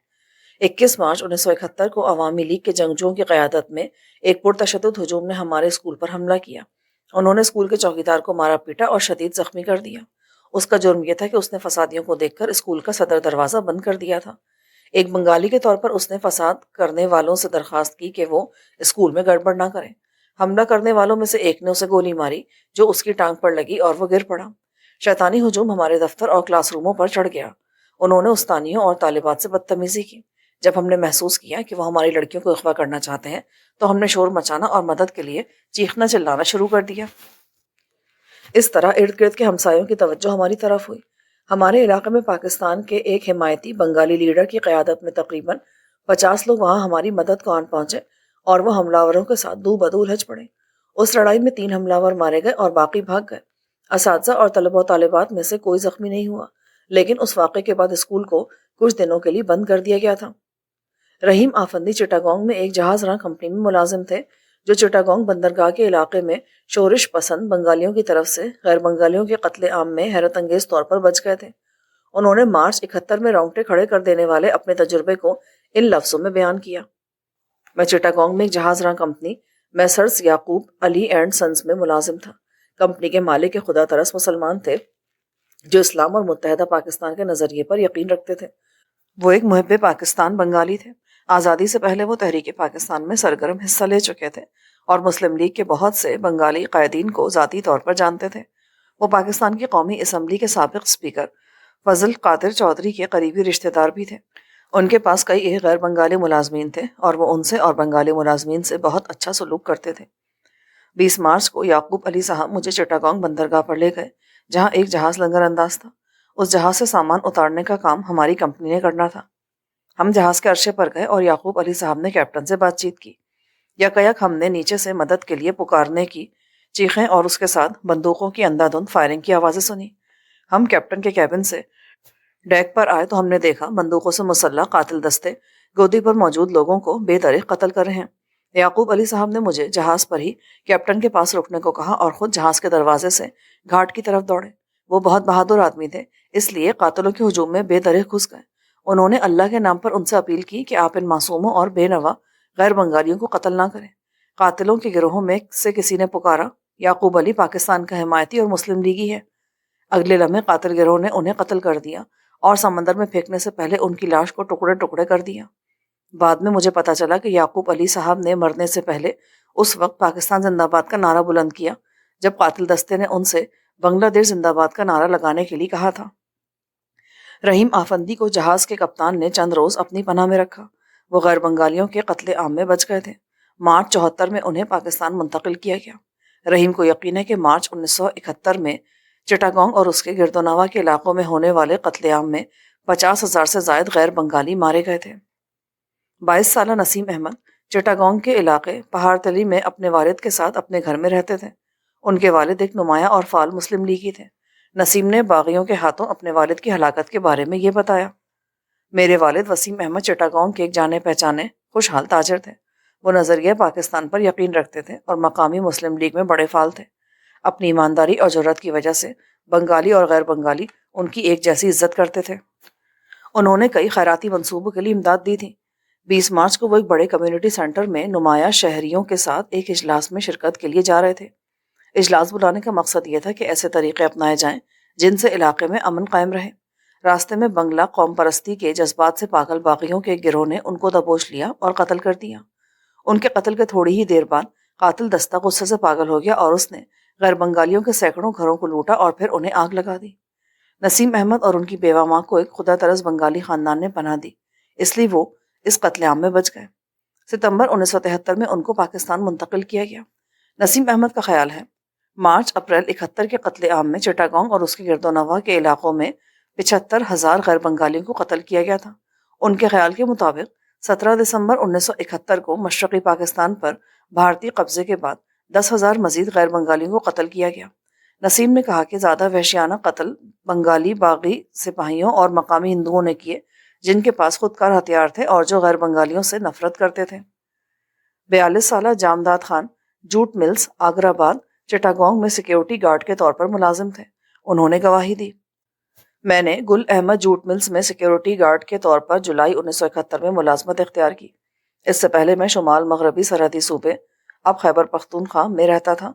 Speaker 1: 21 مارچ 1971 کو عوامی لیگ کے جنگجوؤں کی قیادت میں ایک پرتشدد ہجوم نے ہمارے اسکول پر حملہ کیا۔ انہوں نے اسکول کے چوکیدار کو مارا پیٹا اور شدید زخمی کر دیا۔ اس کا جرم یہ تھا کہ اس نے فسادیوں کو دیکھ کر اسکول کا صدر دروازہ بند کر دیا تھا۔ ایک بنگالی کے طور پر اس نے فساد کرنے والوں سے درخواست کی کہ وہ اسکول میں گڑبڑ نہ کریں۔ حملہ کرنے والوں میں سے ایک نے اسے گولی ماری جو اس کی ٹانگ پر لگی اور وہ گر پڑا۔ شیطانی ہجوم ہمارے دفتر اور کلاس روموں پر چڑھ گیا۔ انہوں نے استانیوں اور طالبات سے بدتمیزی کی۔ جب ہم نے محسوس کیا کہ وہ ہماری لڑکیوں کو اغوا کرنا چاہتے ہیں تو ہم نے شور مچانا اور مدد کے لیے چیخنا چلانا شروع کر دیا۔ اس طرح ارد گرد کے ہمسایوں کی توجہ ہماری طرف ہوئی۔ ہمارے علاقے میں پاکستان کے ایک حمایتی بنگالی لیڈر کی قیادت میں تقریباً 50 لوگ وہاں ہماری مدد کو آن پہنچے اور وہ حملہ آوروں کے ساتھ دو بدو الجھ پڑے۔ اس لڑائی میں 3 حملہ آور مارے گئے اور باقی بھاگ گئے۔ اساتذہ اور طلبہ و طالبات میں سے کوئی زخمی نہیں ہوا، لیکن اس واقعے کے بعد اسکول کو کچھ دنوں کے لیے بند کر دیا گیا تھا۔ رحیم آفندی چٹاگانگ میں ایک جہاز راں کمپنی میں ملازم تھے جو چٹاگانگ بندرگاہ کے علاقے میں شورش پسند بنگالیوں کی طرف سے غیر بنگالیوں کے قتل عام میں حیرت انگیز طور پر بچ گئے تھے۔ انہوں نے مارچ 71 میں رونگٹے کھڑے کر دینے والے اپنے تجربے کو ان لفظوں میں بیان کیا، میں چٹاگانگ میں ایک جہاز راں company Messrs Yaqub Ali and sons میں ملازم تھا۔ کمپنی کے مالک ایک خدا پرست مسلمان تھے جو اسلام اور متحدہ پاکستان کے نظریے پر یقین رکھتے تھے۔ وہ ایک محب پاکستان بنگالی تھے۔ آزادی سے پہلے وہ تحریک پاکستان میں سرگرم حصہ لے چکے تھے اور مسلم لیگ کے بہت سے بنگالی قائدین کو ذاتی طور پر جانتے تھے۔ وہ پاکستان کی قومی اسمبلی کے سابق اسپیکر فضل قادر چودھری کے قریبی رشتہ دار بھی تھے۔ ان کے پاس کئی غیر بنگالی ملازمین تھے اور وہ ان سے اور بنگالی ملازمین سے بہت اچھا سلوک کرتے تھے۔ 20 مارچ کو یعقوب علی صاحب مجھے چٹاگانگ بندرگاہ پر لے گئے جہاں ایک جہاز لنگر انداز تھا۔ اس جہاز سے سامان اتارنے کا کام ہماری کمپنی نے کرنا تھا۔ ہم جہاز کے عرشے پر گئے اور یعقوب علی صاحب نے کیپٹن سے بات چیت کی۔ یکایک ہم نے نیچے سے مدد کے لیے پکارنے کی چیخیں اور اس کے ساتھ بندوقوں کی اندھادھند فائرنگ کی آوازیں سنی۔ ہم کیپٹن کے کیبن سے ڈیک پر آئے تو ہم نے دیکھا بندوقوں سے مسلح قاتل دستے گودی پر موجود لوگوں کو بے دریغ قتل کر رہے ہیں۔ یعقوب علی صاحب نے مجھے جہاز پر ہی کیپٹن کے پاس رکنے کو کہا اور خود جہاز کے دروازے سے گھاٹ کی طرف دوڑے۔ وہ بہت بہادر آدمی تھے، اس لیے قاتلوں کے ہجوم میں بے دریغ گھس گئے۔ انہوں نے اللہ کے نام پر ان سے اپیل کی کہ آپ ان معصوموں اور بے نوا غیر بنگالیوں کو قتل نہ کریں۔ قاتلوں کے گروہوں میں سے کسی نے پکارا، یعقوب علی پاکستان کا حمایتی اور مسلم لیگی ہے۔ اگلے لمحے قاتل گروہ نے انہیں قتل کر دیا اور سمندر میں پھینکنے سے پہلے ان کی لاش کو ٹکڑے ٹکڑے کر دیا۔ بعد میں مجھے پتا چلا کہ یعقوب علی صاحب نے مرنے سے پہلے اس وقت پاکستان زندہ باد کا نعرہ بلند کیا جب قاتل دستے نے ان سے بنگلہ دیش زندہ باد کا نعرہ لگانے کے لیے کہا تھا۔ رحیم آفندی کو جہاز کے کپتان نے چند روز اپنی پناہ میں رکھا۔ وہ غیر بنگالیوں کے قتل عام میں بچ گئے تھے۔ مارچ 74 میں انہیں پاکستان منتقل کیا گیا۔ رحیم کو یقین ہے کہ مارچ 1971 میں چٹاگانگ اور اس کے گرد و نواح کے علاقوں میں ہونے والے قتل عام میں 50,000 سے زائد غیر بنگالی مارے گئے تھے۔ 22 سالہ نسیم احمد چٹاگانگ کے علاقے پہاڑ تلی میں اپنے والد کے ساتھ اپنے گھر میں رہتے تھے۔ ان کے والد ایک نمایاں اور فعال مسلم لیگی تھے۔ نسیم نے باغیوں کے ہاتھوں اپنے والد کی ہلاکت کے بارے میں یہ بتایا: میرے والد وسیم احمد چٹاگانگ کے ایک جانے پہچانے خوشحال تاجر تھے۔ وہ نظریہ پاکستان پر یقین رکھتے تھے اور مقامی مسلم لیگ میں بڑے فعال تھے۔ اپنی ایمانداری اور جرأت کی وجہ سے بنگالی اور غیر بنگالی ان کی ایک جیسی عزت کرتے تھے۔ انہوں نے کئی خیراتی منصوبوں کے لیے امداد دی تھی۔ 20 مارچ کو وہ ایک بڑے کمیونٹی سینٹر میں نمایاں شہریوں کے ساتھ ایک اجلاس میں شرکت کے لیے جا رہے تھے۔ اجلاس بلانے کا مقصد یہ تھا کہ ایسے طریقے اپنائے جائیں جن سے علاقے میں امن قائم رہے۔ راستے میں بنگلہ قوم پرستی کے جذبات سے پاگل باغیوں کے ایک گروہ نے ان کو دبوچ لیا اور قتل کر دیا۔ ان کے قتل کے تھوڑی ہی دیر بعد قاتل دستہ غصے سے پاگل ہو گیا اور اس نے غیر بنگالیوں کے سینکڑوں گھروں کو لوٹا اور پھر انہیں آگ لگا دی۔ نسیم احمد اور ان کی بیوہ ماں کو ایک خدا طرز بنگالی خاندان نے پناہ دی، اس لیے وہ اس قتل عام میں بچ گئے۔ ستمبر 1973 میں ان کو پاکستان منتقل کیا گیا۔ نسیم احمد کا خیال ہے مارچ اپریل 71 کے قتل عام میں چٹاگانگ اور اس کے گرد و نواح کے علاقوں میں 75,000 غیر بنگالیوں کو قتل کیا گیا تھا۔ ان کے خیال کے مطابق 17 دسمبر 1971 کو مشرقی پاکستان پر بھارتی قبضے کے بعد 10,000 مزید غیر بنگالیوں کو قتل کیا گیا۔ نسیم نے کہا کہ زیادہ وحشیانہ قتل بنگالی باغی سپاہیوں اور مقامی ہندوؤں نے کیے جن کے پاس خودکار ہتھیار تھے اور جو غیر بنگالیوں سے نفرت کرتے تھے۔ 42 سالہ جامداد خان جوٹ ملز آگرہ آباد چٹاگانگ میں سیکیورٹی گارڈ کے طور پر ملازم تھے۔ انہوں نے گواہی دی: میں نے گل احمد جوٹ ملز میں سیکیورٹی گارڈ کے طور پر جولائی 1971 میں ملازمت اختیار کی۔ اس سے پہلے میں شمال مغربی سرحدی صوبے اب خیبر پختونخوا میں رہتا تھا،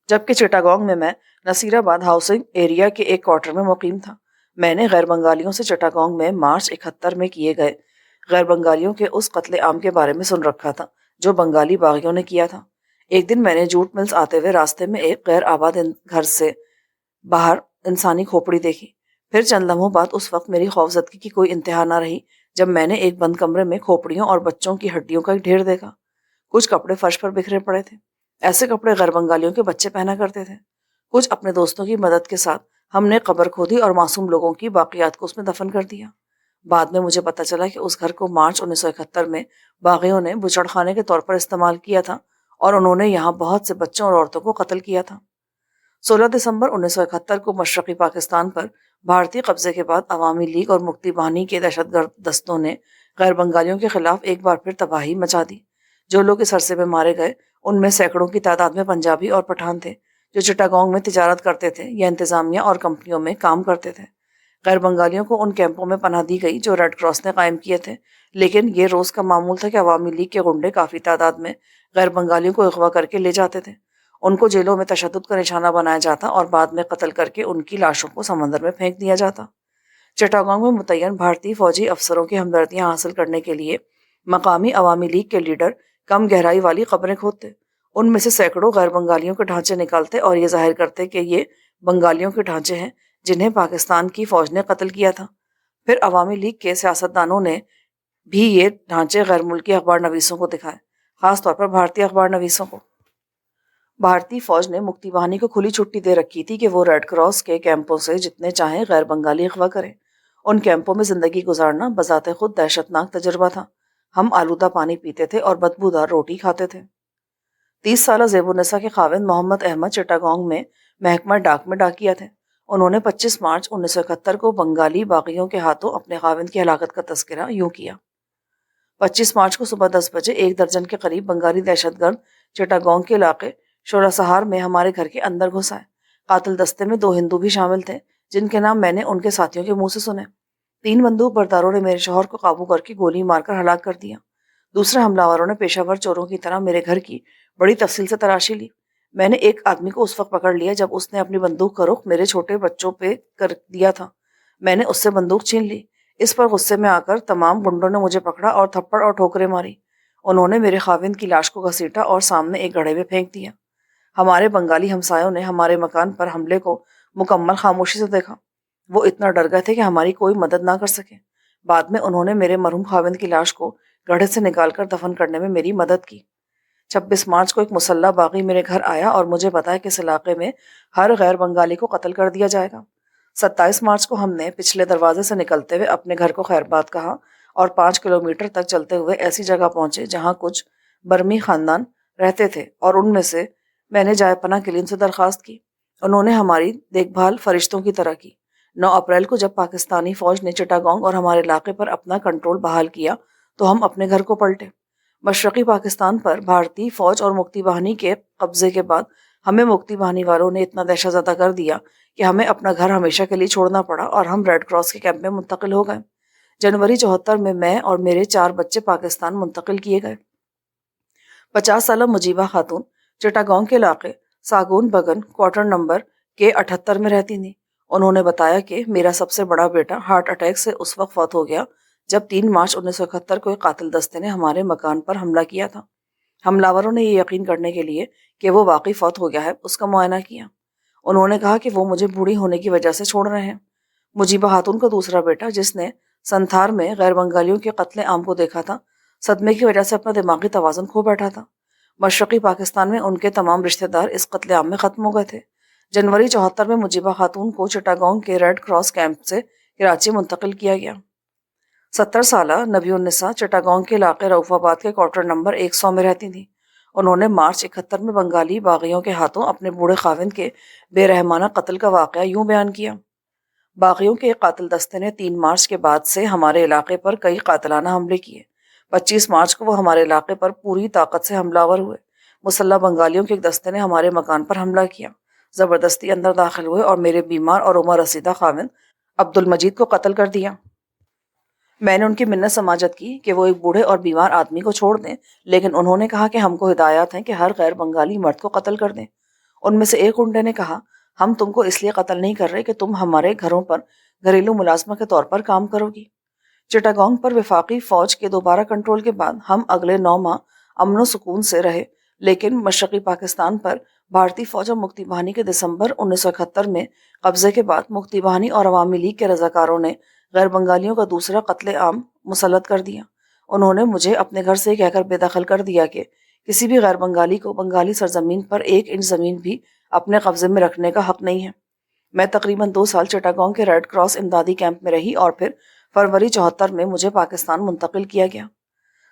Speaker 1: جبکہ چٹاگانگ میں نصیر آباد ہاؤسنگ ایریا کے ایک کوارٹر میں مقیم تھا۔ میں نے غیر بنگالیوں سے چٹاگانگ میں مارچ 71 میں کیے گئے غیر بنگالیوں کے اس قتل عام کے بارے میں سن رکھا تھا جو بنگالی باغیوں نے کیا تھا۔ ایک دن میں نے جوٹ ملز آتے ہوئے راستے میں ایک غیر آباد گھر سے باہر انسانی کھوپڑی دیکھی۔ پھر چند لمحوں بعد اس وقت میری خوفزدگی کی کوئی انتہا نہ رہی جب میں نے ایک بند کمرے میں کھوپڑیوں اور بچوں کی ہڈیوں کا ایک ڈھیر دیکھا۔ کچھ کپڑے فرش پر بکھرے پڑے تھے۔ ایسے کپڑے غیر بنگالیوں کے بچے پہنا کرتے تھے۔ کچھ اپنے دوستوں کی مدد کے ساتھ ہم نے قبر کھودی اور معصوم لوگوں کی باقیات کو اس میں دفن کر دیا۔ بعد میں مجھے پتا چلا کہ اس گھر کو مارچ 1971 میں باغیوں نے بچڑ خانے کے طور پر استعمال کیا تھا اور انہوں نے یہاں بہت سے بچوں اور عورتوں کو قتل کیا تھا۔ 16 دسمبر 1971 کو مشرقی پاکستان پر بھارتی قبضے کے بعد عوامی لیگ اور مکتی باہنی کے دہشت گرد دستوں نے غیر بنگالیوں کے خلاف ایک بار پھر تباہی مچا دی۔ جو لوگ اس عرصے میں مارے گئے ان میں سینکڑوں کی تعداد میں پنجابی اور پٹھان تھے جو چٹاگانگ میں تجارت کرتے تھے یا انتظامیہ اور کمپنیوں میں کام کرتے تھے۔ غیر بنگالیوں کو ان کیمپوں میں پناہ دی گئی جو ریڈ کراس نے قائم کیے تھے، لیکن یہ روز کا معمول تھا کہ عوامی لیگ کے غنڈے کافی تعداد میں غیر بنگالیوں کو اغوا کر کے لے جاتے تھے۔ ان کو جیلوں میں تشدد کا نشانہ بنایا جاتا اور بعد میں قتل کر کے ان کی لاشوں کو سمندر میں پھینک دیا جاتا۔ چٹاگانگ میں متعین بھارتی فوجی افسروں کی ہمدردیاں حاصل کرنے کے لیے مقامی عوامی لیگ کے لیڈر کم گہرائی والی قبریں کھودتے، ان میں سے سینکڑوں غیر بنگالیوں کے ڈھانچے نکالتے اور یہ ظاہر کرتے کہ یہ بنگالیوں کے ڈھانچے ہیں جنہیں پاکستان کی فوج نے قتل کیا تھا۔ پھر عوامی لیگ کے سیاستدانوں نے بھی یہ ڈھانچے غیر ملکی اخبار نویسوں کو دکھائے، خاص طور پر بھارتی اخبار نویسوں کو۔ بھارتی فوج نے مکتی باہنی کو کھلی چھٹی دے رکھی تھی کہ وہ ریڈ کراس کے کیمپوں سے جتنے چاہیں غیر بنگالی اغوا کریں۔ ان کیمپوں میں زندگی گزارنا بذات خود دہشت ناک تجربہ تھا۔ ہم آلودہ پانی پیتے تھے اور بدبودار روٹی کھاتے تھے۔ 30 سالہ زیب النساء کے خاوند محمد احمد چٹاگانگ میں محکمہ ڈاک میں ڈاکیہ تھے۔ انہوں نے 25 مارچ 1971 کو بنگالی باغیوں کے ہاتھوں اپنے خاوند کی ہلاکت کا تذکرہ یوں کیا: 25 مارچ کو صبح 10 بجے 1 درجن کے قریب بنگالی دہشت گرد چٹاگانگ کے علاقے شورا سہار میں ہمارے گھر کے اندر گھس آئے۔ قاتل دستے میں 2 ہندو بھی شامل تھے جن کے نام میں نے ان کے ساتھیوں کے منہ سے سنے۔ 3 بندوق برداروں نے میرے شوہر کو قابو کر کے گولی مار کر ہلاک کر دیا۔ دوسرے حملہ آوروں نے پیشہ ور چوروں کی طرح میرے گھر کی بڑی تفصیل سے تلاشی لی۔ میں نے ایک آدمی کو اس وقت پکڑ لیا جب اس نے اپنی بندوق کا رخ میرے چھوٹے بچوں پہ کر دیا تھا۔ میں نے اس سے بندوق چھین لی۔ اس پر غصے میں آ کر تمام گنڈوں نے مجھے پکڑا اور تھپڑ اور ٹھوکریں ماری۔ انہوں نے میرے خاوند کی لاش کو گھسیٹا اور سامنے ایک گڑھے میں پھینک دیا۔ ہمارے بنگالی ہمسایوں نے ہمارے مکان پر حملے کو مکمل خاموشی سے دیکھا۔ وہ اتنا ڈر گئے تھے کہ ہماری کوئی مدد نہ کر سکے۔ بعد میں انہوں نے میرے مرحوم خاوند کی لاش کو گڑھے سے نکال کر دفن کرنے میں میری مدد کی۔ 26 مارچ کو ایک مسلح باغی میرے گھر آیا اور مجھے بتایا کہ اس علاقے میں ہر غیر بنگالی کو قتل کر دیا جائے گا۔ 27 مارچ کو ہم نے پچھلے دروازے سے نکلتے ہوئے اپنے گھر کو خیر باد کہا اور 5 کلومیٹر تک چلتے ہوئے ایسی جگہ پہنچے جہاں کچھ برمی خاندان رہتے تھے اور ان میں سے میں نے جائے پناہ کے لیے ان سے درخواست کی۔ انہوں نے ہماری دیکھ بھال فرشتوں کی طرح کی۔ 9 اپریل کو جب پاکستانی فوج نے چٹاگانگ اور ہمارے علاقے پر اپنا کنٹرول بحال کیا تو ہم اپنے گھر کو پلٹے۔ مشرقی پاکستان پر بھارتی فوج اور مکتی باہنی کے قبضے کے بعد ہمیں مکتی باہنی والوں نے اتنا دہشت زدہ کر دیا کہ ہمیں اپنا گھر ہمیشہ کے لیے چھوڑنا پڑا اور ہم ریڈ کراس کے کیمپ میں منتقل ہو گئے۔ جنوری 74 میں اور میرے 4 بچے پاکستان منتقل کیے گئے۔ 50 سالہ مجیبہ خاتون چٹاگانگ کے علاقے ساگون بگن کوارٹر نمبر کے 78 میں رہتی تھیں۔ انہوں نے بتایا کہ میرا سب سے بڑا بیٹا ہارٹ اٹیک سے اس وقت فوت ہو گیا جب 3 مارچ 1971 کو ایک قاتل دستے نے ہمارے مکان پر حملہ کیا تھا۔ حملاوروں نے یہ یقین کرنے کے لیے کہ وہ واقعی فوت ہو گیا ہے اس کا معائنہ کیا۔ انہوں نے کہا کہ وہ مجھے بوڑھی ہونے کی وجہ سے چھوڑ رہے ہیں۔ مجیبہ خاتون کا دوسرا بیٹا جس نے سنتھار میں غیر بنگالیوں کے قتل عام کو دیکھا تھا، صدمے کی وجہ سے اپنا دماغی توازن کھو بیٹھا تھا۔ مشرقی پاکستان میں ان کے تمام رشتہ دار اس قتل عام میں ختم ہو گئے تھے۔ جنوری 74 میں مجیبہ خاتون کو چٹاگانگ کے ریڈ کراس کیمپ سے کراچی منتقل کیا گیا۔ 70 سالہ نبی النساء چٹاگانگ کے علاقے رؤف آباد کے کوارٹر نمبر 100 میں رہتی تھیں۔ انہوں نے مارچ 71 میں بنگالی باغیوں کے ہاتھوں اپنے بوڑھے خاوند کے بے رحمانہ قتل کا واقعہ یوں بیان کیا۔ باغیوں کے قاتل دستے نے 3 مارچ کے بعد سے ہمارے علاقے پر کئی قاتلانہ حملے کیے۔ 25 مارچ کو وہ ہمارے علاقے پر پوری طاقت سے حملہ آور ہوئے۔ مسلح بنگالیوں کے ایک دستے نے ہمارے مکان پر حملہ کیا، زبردستی اندر داخل ہوئے اور میرے بیمار اور عمر رسیدہ خاوند عبد المجید کو قتل کر دیا۔ میں نے ان کی منت سماجت کی کہ وہ ایک بوڑھے اور بیمار آدمی کو چھوڑ دیں، لیکن انہوں نے کہا کہ ہم کو ہدایات ہیں کہ ہر غیر بنگالی مرد کو قتل کر دیں۔ ان میں سے ایک گنڈے نے کہا، ہم تم کو اس لیے قتل نہیں کر رہے کہ تم ہمارے گھروں پر گھریلو ملازمہ کے طور پر کام کرو گی۔ چٹاگانگ پر وفاقی فوج کے دوبارہ کنٹرول کے بعد ہم اگلے 9 ماہ امن و سکون سے رہے، لیکن مشرقی پاکستان پر بھارتی فوج اور مکتی باہنی کے دسمبر 1971 میں قبضے کے بعد مکتی باہنی اور عوامی لیگ کے رضاکاروں نے غیر بنگالیوں کا دوسرا قتل عام مسلط کر دیا۔ انہوں نے مجھے اپنے گھر سے کہہ کر بے دخل کر دیا کہ کسی بھی غیر بنگالی کو بنگالی سرزمین پر 1 انچ زمین بھی اپنے قبضے میں رکھنے کا حق نہیں ہے۔ میں تقریباً 2 سال چٹاگانگ کے ریڈ کراس امدادی کیمپ میں رہی اور پھر فروری 74 میں مجھے پاکستان منتقل کیا گیا۔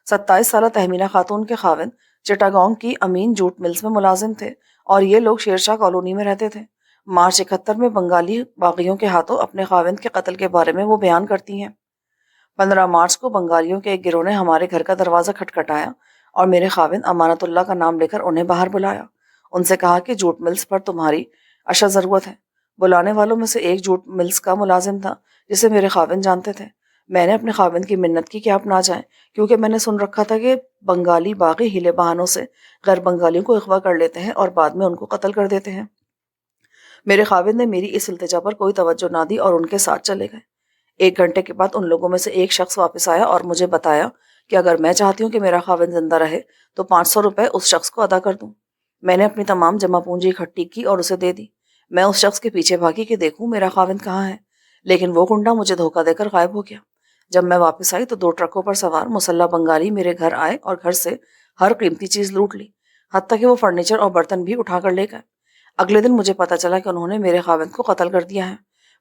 Speaker 1: 27 سالہ تہمینہ خاتون کے خاوند چٹاگانگ کی امین جوٹ ملز میں ملازم تھے اور یہ لوگ شیرشاہ کالونی میں رہتے تھے۔ مارچ 71 میں بنگالی باغیوں کے ہاتھوں اپنے خاوند کے قتل کے بارے میں وہ بیان کرتی ہیں۔ 15 مارچ کو بنگالیوں کے ایک گروہ نے ہمارے گھر کا دروازہ کھٹکھٹایا اور میرے خاوند امانت اللہ کا نام لے کر انہیں باہر بلایا۔ ان سے کہا کہ جوٹ ملز پر تمہاری اشد ضرورت ہے۔ بلانے والوں میں سے ایک جوٹ ملز کا ملازم تھا جسے میرے خاوند جانتے تھے۔ میں نے اپنے خاوند کی منت کی کہ آپ نہ جائیں، کیونکہ میں نے سن رکھا تھا کہ بنگالی باغی ہیلے بہانوں سے غیر بنگالیوں کو اغوا کر لیتے ہیں اور بعد میں ان کو قتل کر دیتے ہیں۔ میرے خاوند نے میری اس التجا پر کوئی توجہ نہ دی اور ان کے ساتھ چلے گئے۔ 1 گھنٹے کے بعد ان لوگوں میں سے ایک شخص واپس آیا اور مجھے بتایا کہ اگر میں چاہتی ہوں کہ میرا خاوند زندہ رہے تو 500 روپے اس شخص کو ادا کر دوں۔ میں نے اپنی تمام جمع پونجی اکٹھی کی اور اسے دے دی۔ میں اس شخص کے پیچھے بھاگی کہ دیکھوں میرا خاوند کہاں ہے، لیکن وہ گنڈا مجھے دھوکہ دے کر غائب ہو گیا۔ جب میں واپس آئی تو 2 ٹرکوں پر سوار مسلح بنگالی میرے گھر آئے اور گھر سے ہر قیمتی چیز لوٹ لی، حتیٰ کہ وہ فرنیچر اور برتن بھی اٹھا کر لے گئے۔ اگلے دن مجھے پتا چلا کہ انہوں نے میرے خاوند کو قتل کر دیا ہے۔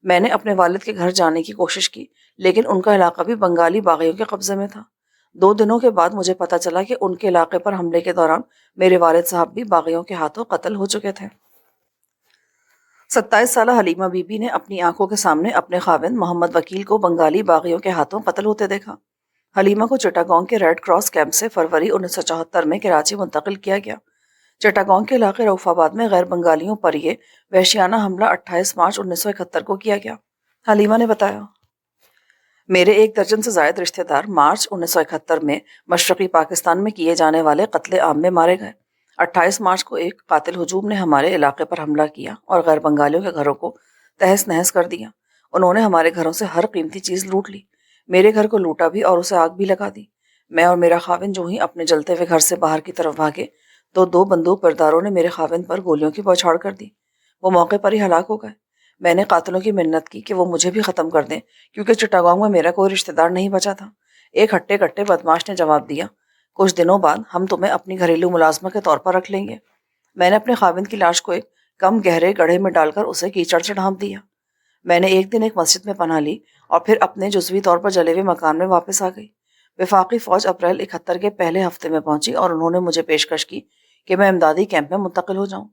Speaker 1: میں نے اپنے والد کے گھر جانے کی کوشش کی، لیکن ان کا علاقہ بھی بنگالی باغیوں کے قبضے میں تھا۔ 2 دنوں کے بعد مجھے پتا چلا کہ ان کے علاقے پر حملے کے دوران میرے والد صاحب بھی باغیوں کے ہاتھوں قتل ہو چکے تھے۔ 27 سالہ حلیمہ بی بی نے اپنی آنکھوں کے سامنے اپنے خاوند محمد وکیل کو بنگالی باغیوں کے ہاتھوں قتل ہوتے دیکھا۔ حلیمہ کو چٹاگانگ کے ریڈ کراس کیمپ سے فروری 1974 میں کراچی منتقل کیا گیا۔ چٹاگانگ کے علاقے رؤف آباد میں غیر بنگالیوں پر یہ وحشیانہ حملہ 28 مارچ 1971 کو کیا گیا۔ حلیمہ نے بتایا، میرے 1 درجن سے زائد رشتہ دار مارچ 1971 میں مشرقی پاکستان میں کیے جانے والے قتل عام میں مارے گئے۔ 28 مارچ کو ایک قاتل ہجوم نے ہمارے علاقے پر حملہ کیا اور غیر بنگالیوں کے گھروں کو تہس نہس کر دیا۔ انہوں نے ہمارے گھروں سے ہر قیمتی چیز لوٹ لی، میرے گھر کو لوٹا بھی اور اسے آگ بھی لگا دی۔ میں اور میرا خاوند جو ہی اپنے جلتے ہوئے گھر سے باہر کی طرف بھاگے تو 2 بندوق برداروں نے میرے خاوند پر گولیوں کی بوچھاڑ کر دی۔ وہ موقع پر ہی ہلاک ہو گئے۔ میں نے قاتلوں کی منت کی کہ وہ مجھے بھی ختم کر دیں، کیونکہ چٹاگانگ میں میرا کوئی رشتہ دار نہیں بچا تھا۔ ایک ہٹے کٹے بدماش نے جواب دیا، کچھ دنوں بعد ہم تمہیں اپنی گھریلو ملازمہ کے طور پر رکھ لیں گے۔ میں نے اپنے خاوند کی لاش کو ایک کم گہرے گڑھے میں ڈال کر اسے کیچڑ سے ڈھانپ دیا۔ میں نے ایک دن ایک مسجد میں پناہ لی اور پھر اپنے جزوی طور پر جلے ہوئے مکان میں واپس آ گئی۔ وفاقی فوج اپریل 71 کے پہلے ہفتے میں پہنچی اور انہوں نے مجھے پیشکش کی کہ میں امدادی کیمپ میں منتقل ہو جاؤں۔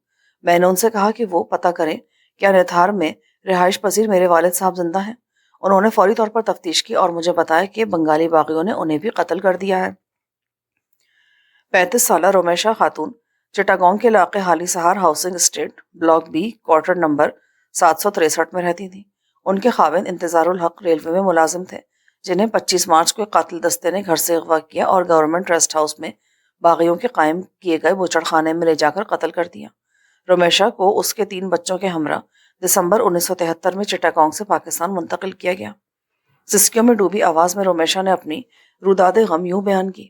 Speaker 1: میں نے ان سے کہا کہ وہ پتہ کریں کیا نیتھار میں رہائش پذیر میرے والد صاحب زندہ ہیں۔ انہوں نے فوری طور پر تفتیش کی اور مجھے بتایا کہ بنگالی باغیوں نے انہیں بھی قتل کر دیا ہے۔ 35 سالہ رومیشا خاتون چٹاگانگ کے علاقے Halishahar housing estate block B quarter number 763 میں رہتی تھیں۔ ان کے خاوند انتظار الحق ریلوے میں ملازم تھے، جنہیں 25 مارچ کو ایک قاتل دستے نے گھر سے اغوا کیا اور گورنمنٹ ریسٹ ہاؤس میں باغیوں کے قائم کیے گئے بچڑ خانے میں لے جا کر قتل کر دیا۔ رومیشا کو اس کے 3 بچوں کے ہمراہ دسمبر 1973 میں چٹاگانگ سے پاکستان منتقل کیا گیا۔ سسکیوں میں ڈوبی آواز میں رومیشا نے اپنی روداد غم یوں بیان کی،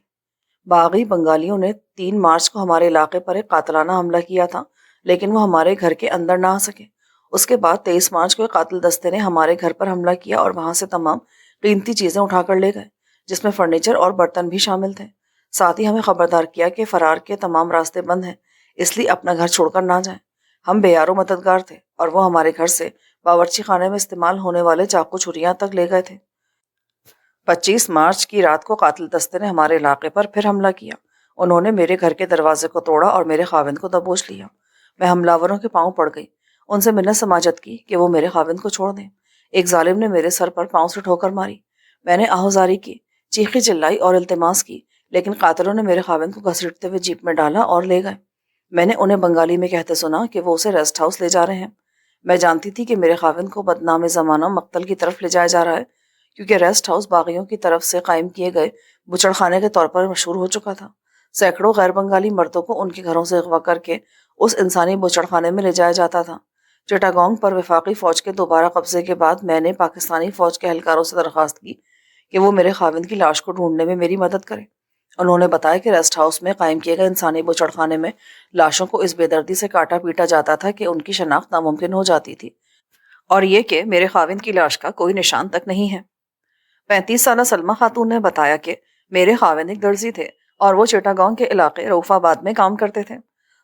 Speaker 1: باغی بنگالیوں نے 3 مارچ کو ہمارے علاقے پر ایک قاتلانہ حملہ کیا تھا، لیکن وہ ہمارے گھر کے اندر نہ آ سکے۔ اس کے بعد 23 مارچ کو ایک قاتل دستے نے ہمارے گھر پر حملہ کیا اور وہاں سے تمام قیمتی چیزیں اٹھا کر لے گئے، جس میں فرنیچر اور برتن بھی شامل تھے۔ ساتھ ہی ہمیں خبردار کیا کہ فرار کے تمام راستے بند ہیں، اس لیے اپنا گھر چھوڑ کر نہ جائیں۔ ہم بے یار و مددگار تھے اور وہ ہمارے گھر سے باورچی خانے میں استعمال ہونے والے چاقو چھریاں تک لے گئے تھے۔ 25 مارچ کی رات کو قاتل دستے نے ہمارے علاقے پر پھر حملہ کیا۔ انہوں نے میرے گھر کے dروازے کو توڑا اور میرے خاوند کو دبوچ لیا۔ میں حملاوروں کے پاؤں پڑ گئی، ان سے منت سماجت کی کہ وہ میرے خاوند کو چھوڑ دیں۔ ایک ظالم نے میرے سر پر پاؤں سے ٹھوکر ماری۔ میں نے آہوزاری کی، چیخی چلائی اور التماس کی، لیکن قاتلوں نے میرے خاوند کو گھسیٹتے ہوئے جیپ میں ڈالا اور لے گئے۔ میں نے انہیں بنگالی میں کہتے سنا کہ وہ اسے ریسٹ ہاؤس لے جا رہے ہیں۔ میں جانتی تھی کہ میرے خاوند کو بدنام زمانہ مقتل کی طرف لے جایا جا رہا ہے، کیونکہ ریسٹ ہاؤس باغیوں کی طرف سے قائم کیے گئے بچڑ خانے کے طور پر مشہور ہو چکا تھا۔ سینکڑوں غیر بنگالی مردوں کو ان کے گھروں سے اغوا کر کے اس انسانی بچڑ خانے میں لے جایا جاتا تھا۔ چٹاگانگ پر وفاقی فوج کے دوبارہ قبضے کے بعد میں نے پاکستانی فوج کے اہلکاروں سے درخواست کی کہ وہ میرے خاوند کی لاش کو ڈھونڈنے میں میری مدد کریں۔ انہوں نے بتایا کہ ریسٹ ہاؤس میں قائم کیے گئے انسانی بچڑ خانے میں لاشوں کو اس بے دردی سے کاٹا پیٹا جاتا تھا کہ ان کی شناخت ناممکن ہو جاتی تھی، اور یہ کہ میرے خاوند کی لاش کا کوئی نشان تک نہیں ہے۔ 35 سالہ سلمہ خاتون نے بتایا کہ میرے خاوند ایک درزی تھے اور وہ چٹاگانگ کے علاقے رؤف آباد میں کام کرتے تھے۔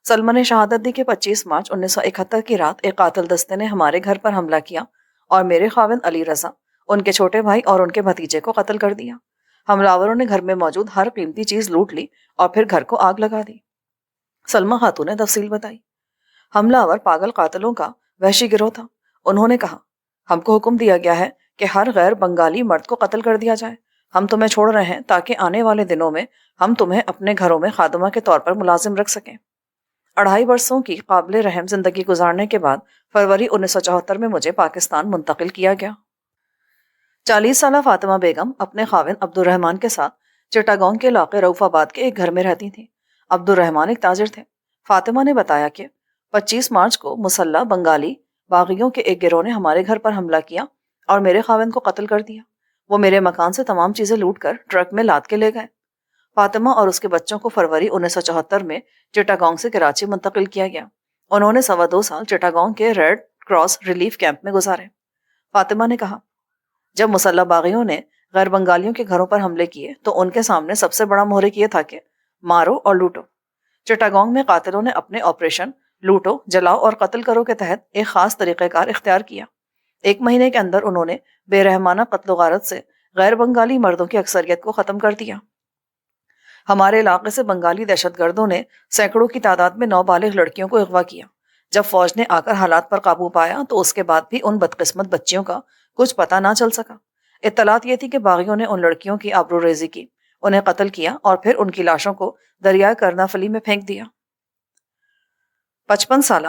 Speaker 1: سلمہ نے شہادت دی کہ 25 مارچ 1971 کی رات ایک قاتل دستے نے ہمارے گھر پر حملہ کیا اور میرے خاوند علی رضا، ان کے چھوٹے بھائی اور ان کے بھتیجے کو قتل کر دیا۔ حملاوروں نے گھر میں موجود ہر قیمتی چیز لوٹ لی اور پھر گھر کو آگ لگا دی۔ سلمہ خاتون نے تفصیل بتائی، حملہ آور پاگل قاتلوں کا وحشی گروہ تھا۔ انہوں نے کہا، ہم کو حکم دیا گیا ہے کہ ہر غیر بنگالی مرد کو قتل کر دیا جائے۔ ہم تمہیں چھوڑ رہے ہیں تاکہ آنے والے دنوں میں ہم تمہیں اپنے گھروں میں خادمہ کے طور پر ملازم رکھ سکیں۔ 2.5 برسوں کی قابل رحم زندگی گزارنے کے بعد فروری 1974 میں مجھے پاکستان منتقل کیا گیا۔ 40 سالہ فاطمہ بیگم اپنے خاوند عبد الرحمان کے ساتھ چٹاگانگ کے علاقے رؤف آباد کے ایک گھر میں رہتی تھیں۔ عبد الرحمان ایک تاجر تھے۔ فاطمہ نے بتایا کہ 25 مارچ کو مسلح بنگالی باغیوں کے ایک گروہ نے ہمارے گھر پر حملہ کیا اور میرے خاوند کو قتل کر دیا۔ وہ میرے مکان سے تمام چیزیں لوٹ کر ٹرک میں لاد کے لے گئے۔ فاطمہ اور اس کے بچوں کو فروری 1974 میں چٹاگانگ سے کراچی منتقل کیا گیا۔ انہوں نے 2.25 سال چٹاگانگ کے ریڈ کراس ریلیف کیمپ میں گزارے۔ فاطمہ نے کہا، جب مسلح باغیوں نے غیر بنگالیوں کے گھروں پر حملے کیے تو ان کے سامنے سب سے بڑا محرک یہ تھا کہ مارو اور لوٹو۔ چٹاگانگ میں قاتلوں نے اپنے آپریشن لوٹو، جلاؤ اور قتل کرو کے تحت ایک خاص طریقہ کار اختیار کیا۔ 1 مہینے کے اندر انہوں نے بے رحمانہ قتل و غارت سے غیر بنگالی مردوں کی اکثریت کو ختم کر دیا۔ ہمارے علاقے سے بنگالی دہشت گردوں نے سینکڑوں کی تعداد میں نوبالغ لڑکیوں کو اغوا کیا۔ جب فوج نے آ کر حالات پر قابو پایا تو اس کے بعد بھی ان بدقسمت بچیوں کا کچھ پتہ نہ چل سکا۔ اطلاعات یہ تھی کہ باغیوں نے ان لڑکیوں کی آبرو ریزی کی، انہیں قتل کیا اور پھر ان کی لاشوں کو دریائے کرنافلی میں پھینک دیا۔ 55 سالہ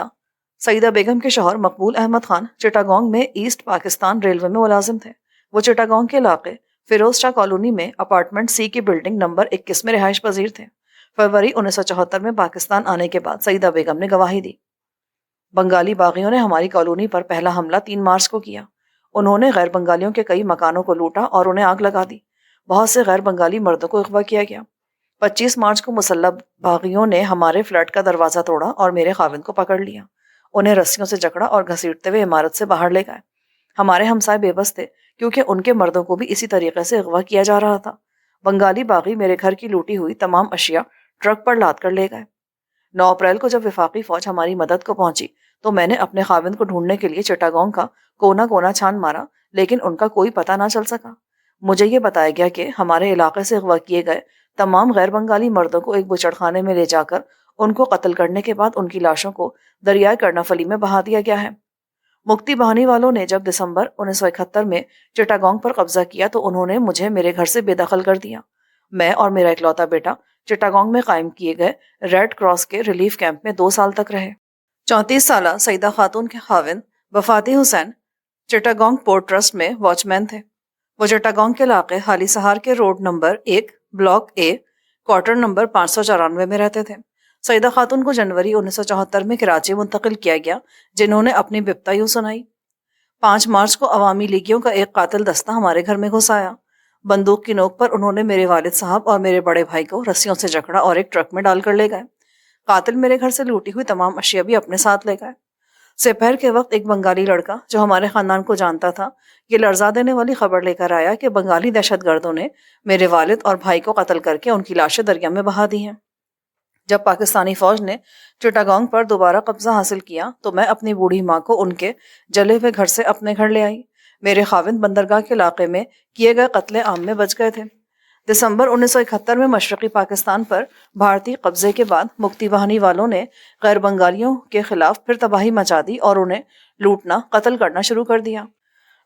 Speaker 1: سعیدہ بیگم کے شوہر مقبول احمد خان چٹاگانگ میں ایسٹ پاکستان ریلوے میں ملازم تھے۔ وہ چٹاگانگ کے علاقے فیروز شاہ کالونی میں اپارٹمنٹ سی کی بلڈنگ نمبر 21 میں رہائش پذیر تھے۔ فروری 1974 میں پاکستان آنے کے بعد سعیدہ بیگم نے گواہی دی، بنگالی باغیوں نے ہماری کالونی پر پہلا حملہ 3 مارچ کو کیا۔ انہوں نے غیر بنگالیوں کے کئی مکانوں کو لوٹا اور انہیں آگ لگا دی۔ بہت سے غیر بنگالی مردوں کو اغوا کیا گیا۔ 25 مارچ کو مسلح باغیوں نے ہمارے فلیٹ کا دروازہ توڑا اور میرے خاوند کو پکڑ لیا۔ انہیں رسیوں سے جکڑا اور گھسیٹتے ہوئے عمارت سے باہر لے گئے۔ ہمارے ہمسائے بے بس تھے کیونکہ ان کے مردوں کو بھی اسی طریقے سے اغوا کیا جا رہا تھا۔ بنگالی باغی میرے گھر کی لوٹی ہوئی تمام اشیاء ٹرک پر لاد کر لے گئے۔ 9 اپریل کو جب وفاقی فوج ہماری مدد کو پہنچی تو میں نے اپنے خاوند کو ڈھونڈنے کے لیے چٹاگانگ کا کونا کونا چھان مارا، لیکن ان کا کوئی پتہ نہ چل سکا۔ مجھے یہ بتایا گیا کہ ہمارے علاقے سے اغوا کیے گئے تمام غیر بنگالی مردوں کو ایک بچڑ خانے میں لے جا کر ان کو قتل کرنے کے بعد ان کی لاشوں کو دریائے کرنافلی میں بہا دیا گیا ہے۔ مکتی بہانی والوں نے جب دسمبر 1971 میں چٹاگانگ پر قبضہ کیا تو انہوں نے مجھے میرے گھر سے بے دخل کر دیا۔ میں اور میرا اکلوتا بیٹا چٹاگانگ میں قائم کیے گئے ریڈ کراس کے ریلیف کیمپ میں 2 سال تک رہے۔ 34 سالہ سیدہ خاتون کے خاوند وفاتی حسین چٹاگانگ پورٹ ٹرسٹ میں واچ مین تھے۔ وہ چٹاگانگ کے علاقے حالی سہار کے روڈ نمبر 1 بلاک اے کوارٹر نمبر 594 میں رہتے تھے۔ سیدہ خاتون کو جنوری 1974 میں کراچی منتقل کیا گیا، جنہوں نے اپنی بپتا یوں سنائی۔ 5 مارچ کو عوامی لیگیوں کا ایک قاتل دستہ ہمارے گھر میں گھس آیا۔ بندوق کی نوک پر انہوں نے میرے والد صاحب اور میرے بڑے بھائی کو رسیوں سے جکڑا اور ایک ٹرک میں ڈال کر لے گئے۔ قاتل میرے گھر سے لوٹی ہوئی تمام اشیاء بھی اپنے ساتھ لے گئے۔ سپہر کے وقت ایک بنگالی لڑکا جو ہمارے خاندان کو جانتا تھا یہ لرزا دینے والی خبر لے کر آیا کہ بنگالی دہشت گردوں نے میرے والد اور بھائی کو قتل کر کے ان کی لاشیں دریا میں بہا دی ہیں۔ جب پاکستانی فوج نے چٹاگانگ پر دوبارہ قبضہ حاصل کیا تو میں اپنی بوڑھی ماں کو ان کے جلے ہوئے گھر سے اپنے گھر لے آئی۔ میرے خاوند بندرگاہ کے علاقے میں کیے گئے قتل عام میں بچ گئے تھے۔ دسمبر 1971 میں مشرقی پاکستان پر بھارتی قبضے کے بعد مکتی بہانی والوں نے غیر بنگالیوں کے خلاف پھر تباہی مچا دی اور انہیں لوٹنا قتل کرنا شروع کر دیا۔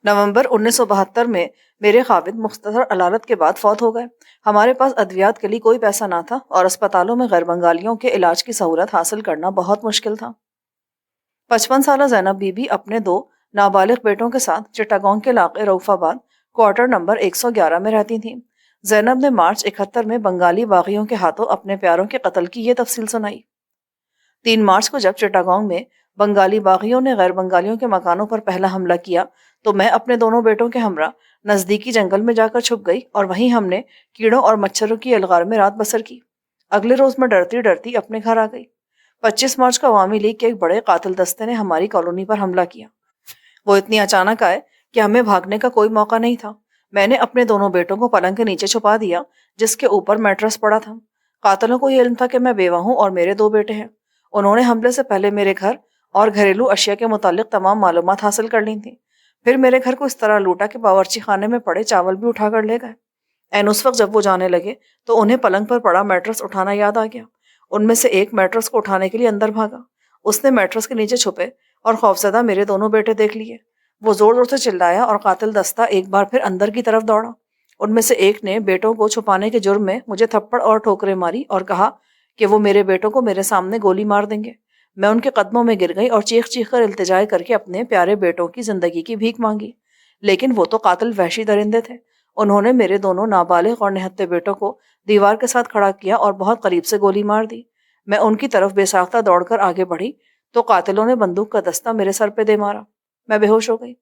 Speaker 1: نومبر 1972 میں میرے خاوند مختصر علالت کے بعد فوت ہو گئے۔ ہمارے پاس ادویات کے لیے کوئی پیسہ نہ تھا اور اسپتالوں میں غیر بنگالیوں کے علاج کی سہولت حاصل کرنا بہت مشکل تھا۔ 55 سالہ زینب بی بی اپنے 2 نابالغ بیٹوں کے ساتھ چٹاگانگ کے علاقے رؤف آباد کوارٹر نمبر 111 میں رہتی تھیں۔ زینب نے مارچ 71 میں بنگالی باغیوں کے ہاتھوں اپنے پیاروں کے قتل کی یہ تفصیل سنائی۔ 3 مارچ کو جب چٹاگانگ میں بنگالی باغیوں نے غیر بنگالیوں کے مکانوں پر پہلا حملہ کیا تو میں اپنے دونوں بیٹوں کے ہمراہ نزدیکی جنگل میں جا کر چھپ گئی اور وہیں ہم نے کیڑوں اور مچھروں کی الغار میں رات بسر کی۔ اگلے روز میں ڈرتی ڈرتی اپنے گھر آ گئی۔ 25 مارچ کو عوامی لیگ کے ایک بڑے قاتل دستے نے ہماری کالونی پر حملہ کیا۔ وہ اتنی اچانک آئے کہ ہمیں بھاگنے کا کوئی موقع نہیں تھا۔ میں نے اپنے دونوں بیٹوں کو پلنگ کے نیچے چھپا دیا جس کے اوپر میٹرس پڑا تھا۔ قاتلوں کو یہ علم تھا کہ میں بیوہ ہوں اور میرے 2 بیٹے ہیں۔ انہوں نے حملے سے پہلے میرے گھر اور گھریلو اشیاء کے متعلق تمام معلومات حاصل کر لی تھیں۔ پھر میرے گھر کو اس طرح لوٹا کہ باورچی خانے میں پڑے چاول بھی اٹھا کر لے گئے۔ این اس وقت جب وہ جانے لگے تو انہیں پلنگ پر پڑا میٹرس اٹھانا یاد آ گیا۔ ان میں سے ایک میٹرس کو اٹھانے کے لیے اندر بھاگا۔ اس نے میٹرس کے نیچے چھپے اور خوفزدہ میرے دونوں بیٹے دیکھ لیے۔ وہ زور زور سے چلایا اور قاتل دستہ ایک بار پھر اندر کی طرف دوڑا۔ ان میں سے ایک نے بیٹوں کو چھپانے کے جرم میں مجھے تھپڑ اور ٹھوکریں ماری اور کہا کہ وہ میرے بیٹوں کو میرے سامنے گولی مار دیں گے۔ میں ان کے قدموں میں گر گئی اور چیخ چیخ کر التجا کر کے اپنے پیارے بیٹوں کی زندگی کی بھیک مانگی، لیکن وہ تو قاتل وحشی درندے تھے۔ انہوں نے میرے دونوں نابالغ اور نہتے بیٹوں کو دیوار کے ساتھ کھڑا کیا اور بہت قریب سے گولی مار دی۔ میں ان کی طرف بے ساختہ دوڑ کر آگے بڑھی تو قاتلوں نے بندوق کا دستہ میرے سر پہ دے مارا۔ میں بے ہوش ہو گئی۔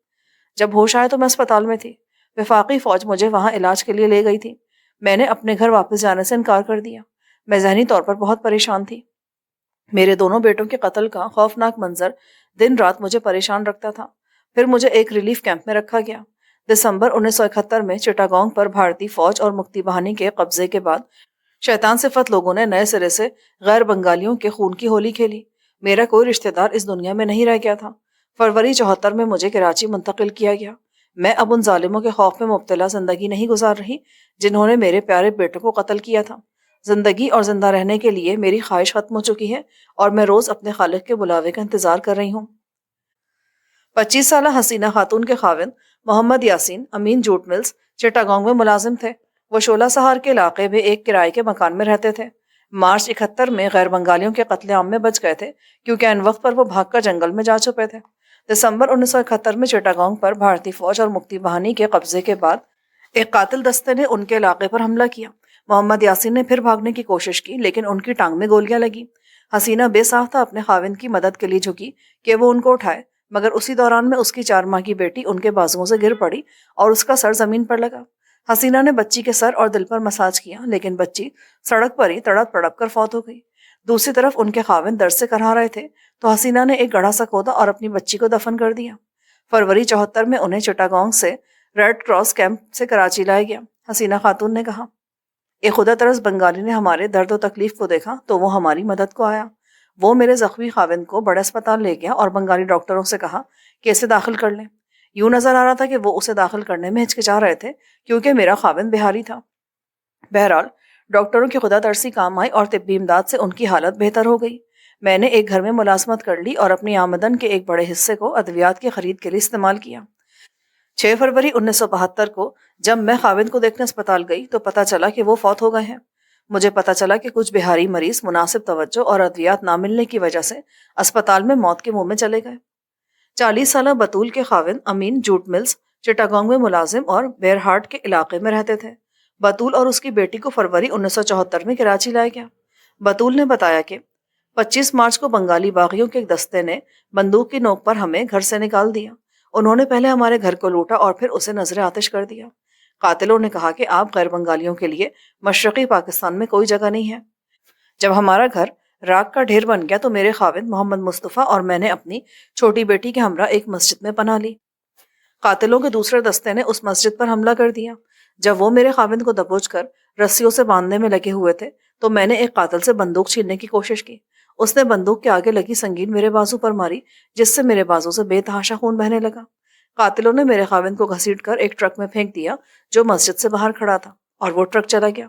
Speaker 1: جب ہوش آئے تو میں اسپتال میں تھی۔ وفاقی فوج مجھے وہاں علاج کے لیے لے گئی تھی۔ میں نے اپنے گھر واپس جانے سے انکار کر دیا۔ میں ذہنی طور پر بہت پریشان تھی۔ میرے دونوں بیٹوں کے قتل کا خوفناک منظر دن رات مجھے پریشان رکھتا تھا۔ پھر مجھے ایک ریلیف کیمپ میں رکھا گیا۔ دسمبر 1971 میں چٹاگانگ پر بھارتی فوج اور مکتی بہانی کے قبضے کے بعد شیطان صفت لوگوں نے نئے سرے سے غیر بنگالیوں کے خون کی ہولی کھیلی۔ میرا کوئی رشتہ دار اس دنیا میں نہیں رہ گیا تھا۔ فروری 74 میں مجھے کراچی منتقل کیا گیا۔ میں اب ان ظالموں کے خوف میں مبتلا زندگی نہیں گزار رہی جنہوں نے میرے پیارے بیٹوں کو قتل کیا تھا۔ زندگی اور زندہ رہنے کے لیے میری خواہش ختم ہو چکی ہے اور میں روز اپنے خالق کے بلاوے کا انتظار کر رہی ہوں۔ 25 سالہ حسینہ خاتون کے خاوند محمد یاسین امین جوٹ ملز چٹاگانگ میں ملازم تھے۔ وہ شولہ سہار کے علاقے میں ایک کرائے کے مکان میں رہتے تھے۔ مارچ 71 میں غیر بنگالیوں کے قتل عام میں بچ گئے تھے کیونکہ ان وقت پر وہ بھاگ کر جنگل میں جا چھپے تھے۔ دسمبر 1971 میں چٹاگانگ پر بھارتی فوج اور مکتی بہانی کے قبضے کے بعد ایک قاتل دستے نے ان کے علاقے پر حملہ کیا۔ محمد یاسین نے پھر بھاگنے کی کوشش کی لیکن ان کی ٹانگ میں گولیاں لگی۔ حسینہ بے ساختہ اپنے خاوند کی مدد کے لیے جھکی کہ وہ ان کو اٹھائے۔ مگر اسی دوران میں اس کی 4 ماہ کی بیٹی ان کے بازوؤں سے گر پڑی اور اس کا سر زمین پر لگا۔ حسینہ نے بچی کے سر اور دل پر مساج کیا، لیکن بچی سڑک پر ہی تڑپ تڑپ کر فوت ہو گئی۔ دوسری طرف ان کے خاوند درد سے کرہا رہے تھے تو حسینہ نے ایک گڑھا سا کھودا اور اپنی بچی کو دفن کر دیا۔ فروری 74 میں انہیں چٹاگانگ سے ریڈ کراس کیمپ سے کراچی لایا گیا۔ حسینہ خاتون نے کہا، ایک خدا ترس بنگالی نے ہمارے درد و تکلیف کو دیکھا تو وہ ہماری مدد کو آیا۔ وہ میرے زخمی خاوند کو بڑے اسپتال لے گیا اور بنگالی ڈاکٹروں سے کہا کہ اسے داخل کر لیں۔ یوں نظر آ رہا تھا کہ وہ اسے داخل کرنے میں ہچکچا رہے تھے کیونکہ میرا خاوند بہاری تھا۔ بہرحال ڈاکٹروں کی خدا ترسی کام آئی اور طبی امداد سے ان کی حالت بہتر ہو گئی۔ میں نے ایک گھر میں ملازمت کر لی اور اپنی آمدن کے ایک بڑے حصے کو ادویات کی خرید کے لیے استعمال کیا۔ 6 فروری 1972 کو جب میں خاوند کو دیکھنے اسپتال گئی تو پتہ چلا کہ وہ فوت ہو گئے ہیں۔ مجھے پتہ چلا کہ کچھ بہاری مریض مناسب توجہ اور ادویات نہ ملنے کی وجہ سے اسپتال میں موت کے منہ میں چلے گئے۔ 40 سالہ بطول کے خاوند امین جوٹ ملز چٹاگانگ میں ملازم اور بیر ہارٹ کے علاقے میں رہتے تھے۔ بطول اور اس کی بیٹی کو فروری 1974 میں کراچی لایا گیا۔ بطول نے بتایا کہ 25 مارچ کو بنگالی باغیوں کے ایک دستے نے بندوق کی نوک پر ہمیں گھر سے نکال دیا۔ انہوں نے پہلے ہمارے گھر کو لوٹا اور پھر اسے نظر آتش کر دیا۔ قاتلوں نے کہا کہ آپ غیر بنگالیوں کے لیے مشرقی پاکستان میں کوئی جگہ نہیں ہے۔ جب ہمارا گھر راکھ کا ڈھیر بن گیا تو میرے خاوند محمد مصطفیٰ اور میں نے اپنی چھوٹی بیٹی کے ہمراہ ایک مسجد میں پناہ لی۔ قاتلوں کے دوسرے دستے نے اس مسجد پر حملہ کر دیا۔ جب وہ میرے خاوند کو دبوچ کر رسیوں سے باندھنے میں لگے ہوئے تھے تو میں نے ایک قاتل سے بندوق چھیننے کی کوشش کی۔ اس نے بندوق کے آگے لگی سنگین میرے بازو پر ماری، جس سے میرے بازو سے بے تحاشا خون بہنے لگا۔ قاتلوں نے میرے خاوند کو گھسیٹ کر ایک ٹرک میں پھینک دیا جو مسجد سے باہر کھڑا تھا اور وہ ٹرک چلا گیا۔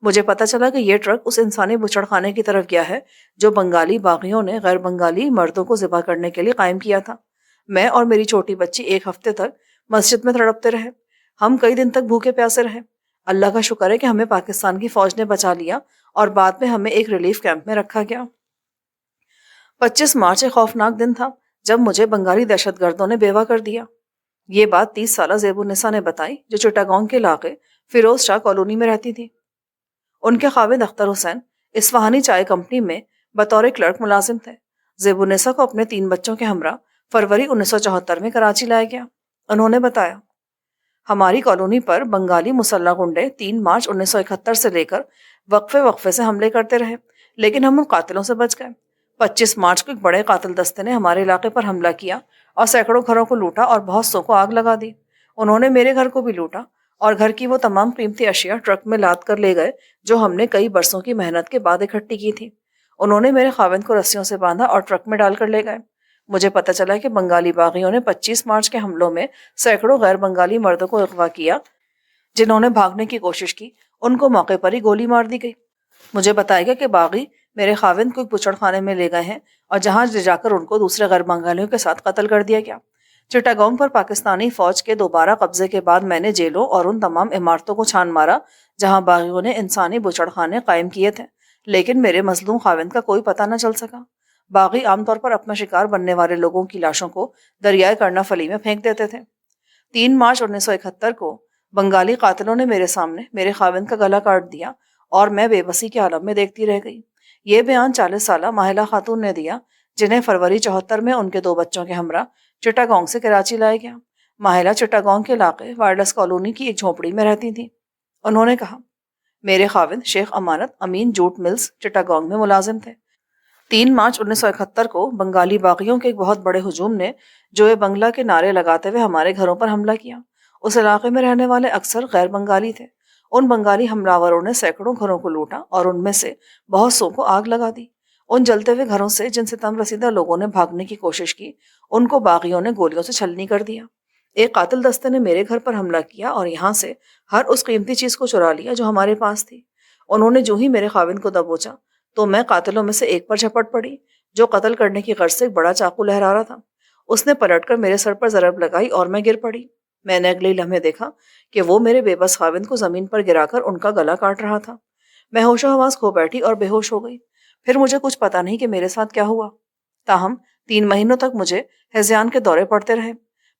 Speaker 1: مجھے پتا چلا کہ یہ ٹرک اس انسانی بچڑ خانے کی طرف گیا ہے جو بنگالی باغیوں نے غیر بنگالی مردوں کو ذبح کرنے کے لیے قائم کیا تھا۔ میں اور میری چھوٹی بچی 1 ہفتے تک مسجد میں تڑپتے رہے۔ ہم کئی دن تک بھوکے پیاسے رہے۔ اللہ کا شکر ہے کہ ہمیں پاکستان کی فوج نے بچا لیا اور بعد میں ہمیں ایک ریلیف کیمپ میں رکھا گیا۔ 25 مارچ ایک خوفناک دن تھا جب مجھے بنگالی دہشت گردوں نے بیوہ کر دیا۔ یہ بات 30 سالہ زیب النساء نے بتائی جو چٹاگانگ کے علاقے فیروز شاہ کالونی میں رہتی تھی۔ ان کے خاوند اختر حسین اصفہانی چائے کمپنی میں بطور کلرک ملازم تھے۔ زیب النساء کو اپنے 3 بچوں کے ہمراہ فروری 1974 میں کراچی لایا گیا۔ انہوں نے بتایا، ہماری کالونی پر بنگالی مسلح گنڈے 3 مارچ 1971 سے لے کر وقفے سے حملے کرتے رہے، لیکن ہم ان قاتلوں سے بچ گئے۔ 25 مارچ کو ایک بڑے قاتل دستے نے ہمارے علاقے پر حملہ کیا اور سینکڑوں گھروں کو لوٹا اور بہت سو کو آگ لگا دی۔ انہوں نے میرے گھر کو بھی لوٹا اور گھر کی وہ تمام قیمتی اشیاء ٹرک میں لاد کر لے گئے جو ہم نے کئی برسوں کی محنت کے بعد اکٹھی کی تھی۔ انہوں نے میرے خاوند کو رسیوں سے باندھا اور ٹرک میں ڈال کر لے گئے۔ مجھے پتہ چلا کہ بنگالی باغیوں نے 25 مارچ کے حملوں میں سینکڑوں غیر بنگالی مردوں کو اغوا کیا۔ جنہوں نے بھاگنے کی کوشش کی ان کو موقع پر ہی گولی مار دی گئی۔ مجھے بتایا گیا کہ باغی میرے خاوند کو ایک بچڑ خانے میں لے گئے ہیں اور جہاں لے جا کر ان کو دوسرے غیر بنگالیوں کے ساتھ قتل کر دیا گیا۔ چٹاگانگ پر پاکستانی فوج کے دوبارہ قبضے کے بعد میں نے جیلوں اور ان تمام عمارتوں کو چھان مارا جہاں باغیوں نے انسانی بچڑ خانے قائم کیے تھے، لیکن میرے مظلوم خاوند کا کوئی پتہ نہ چل سکا۔ باغی عام طور پر اپنا شکار بننے والے لوگوں کی لاشوں کو دریائے کرنا فلی میں پھینک دیتے تھے۔ 3 مارچ 1971 کو بنگالی قاتلوں نے میرے سامنے میرے خاوند کا گلا کاٹ دیا اور میں بے بسی کے عالم میں دیکھتی رہ گئی۔ یہ بیان 40 سالہ ماہلہ خاتون نے دیا جنہیں فروری 74 میں ان کے 2 بچوں کے ہمراہ چٹاگانگ سے کراچی لایا گیا۔ ماہلہ چٹاگانگ کے علاقے وائرلیس کالونی کی ایک جھونپڑی میں رہتی تھی۔ انہوں نے کہا، میرے خاوند شیخ امانت امین جوٹ ملز چٹاگانگ میں ملازم تھے۔ 3 مارچ 1971 کو بنگالی باغیوں کے ایک بہت بڑے ہجوم نے جوئے بنگلہ کے نعرے لگاتے ہوئے ہمارے گھروں پر حملہ کیا۔ اس علاقے میں رہنے والے اکثر غیر بنگالی تھے۔ ان بنگالی حملاوروں نے سینکڑوں گھروں کو لوٹا اور ان میں سے بہت سو کو آگ لگا دی۔ ان جلتے ہوئے گھروں سے جن ستم رسیدہ لوگوں نے بھاگنے کی کوشش کی ان کو باغیوں نے گولیوں سے چھلنی کر دیا۔ ایک قاتل دستے نے میرے گھر پر حملہ کیا اور یہاں سے ہر اس قیمتی چیز کو چرا لیا جو ہمارے پاس تھی۔ انہوں نے جو ہی میرے خاوند کو دبوچا تو میں قاتلوں میں سے ایک پر جھپٹ پڑی جو قتل کرنے کی غرض سے ایک بڑا چاقو لہرا رہا تھا۔ اس نے پلٹ کر میرے سر پر ضرب لگائی اور میں گر پڑی۔ میں نے اگلے لمحے دیکھا کہ وہ میرے بے بس خاوند کو زمین پر گرا کر ان کا گلا کاٹ رہا تھا۔ میں ہوش و حواس کھو بیٹھی اور بے ہوش ہو گئی۔ پھر مجھے کچھ پتا نہیں کہ میرے ساتھ کیا ہوا۔ تاہم 3 مہینوں تک مجھے ہذیان کے دورے پڑتے رہے۔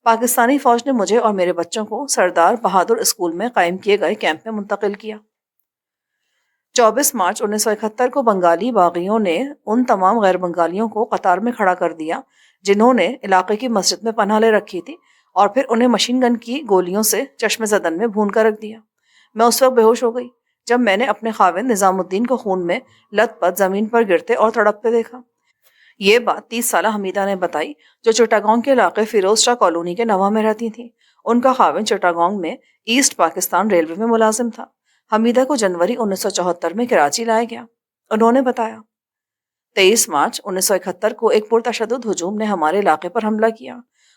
Speaker 1: پاکستانی فوج نے مجھے اور میرے بچوں کو سردار بہادر اسکول میں قائم کیے گئے کیمپ میں منتقل کیا۔ 24 مارچ 1971 کو بنگالی باغیوں نے ان تمام غیر بنگالیوں کو قطار میں کھڑا کر دیا جنہوں نے علاقے کی مسجد میں پناہ لے رکھی تھی، اور پھر انہیں مشین گن کی گولیوں سے چشم زدن میں بھون کر رکھ دیا۔ میں اس وقت بے ہوش ہو گئی جب میں نے اپنے خاوند نظام الدین کو خون میں لت پت زمین پر گرتے اور تڑپتے دیکھا۔ یہ بات 30 سالہ حمیدہ نے بتائی، جو چٹاگانگ کے علاقے فیروز شاہ کالونی کے نواں میں رہتی تھیں۔ ان کا خاوند چٹاگانگ میں ایسٹ پاکستان ریلوے میں ملازم تھا۔ حمیدہ کو جنوری 1974 میں کراچی لایا گیا۔ انہوں نے بتایا، 23 مارچ 1971 کو ایک پرتشدد ہجوم نے ہمارے علاقے پر حملہ کیا۔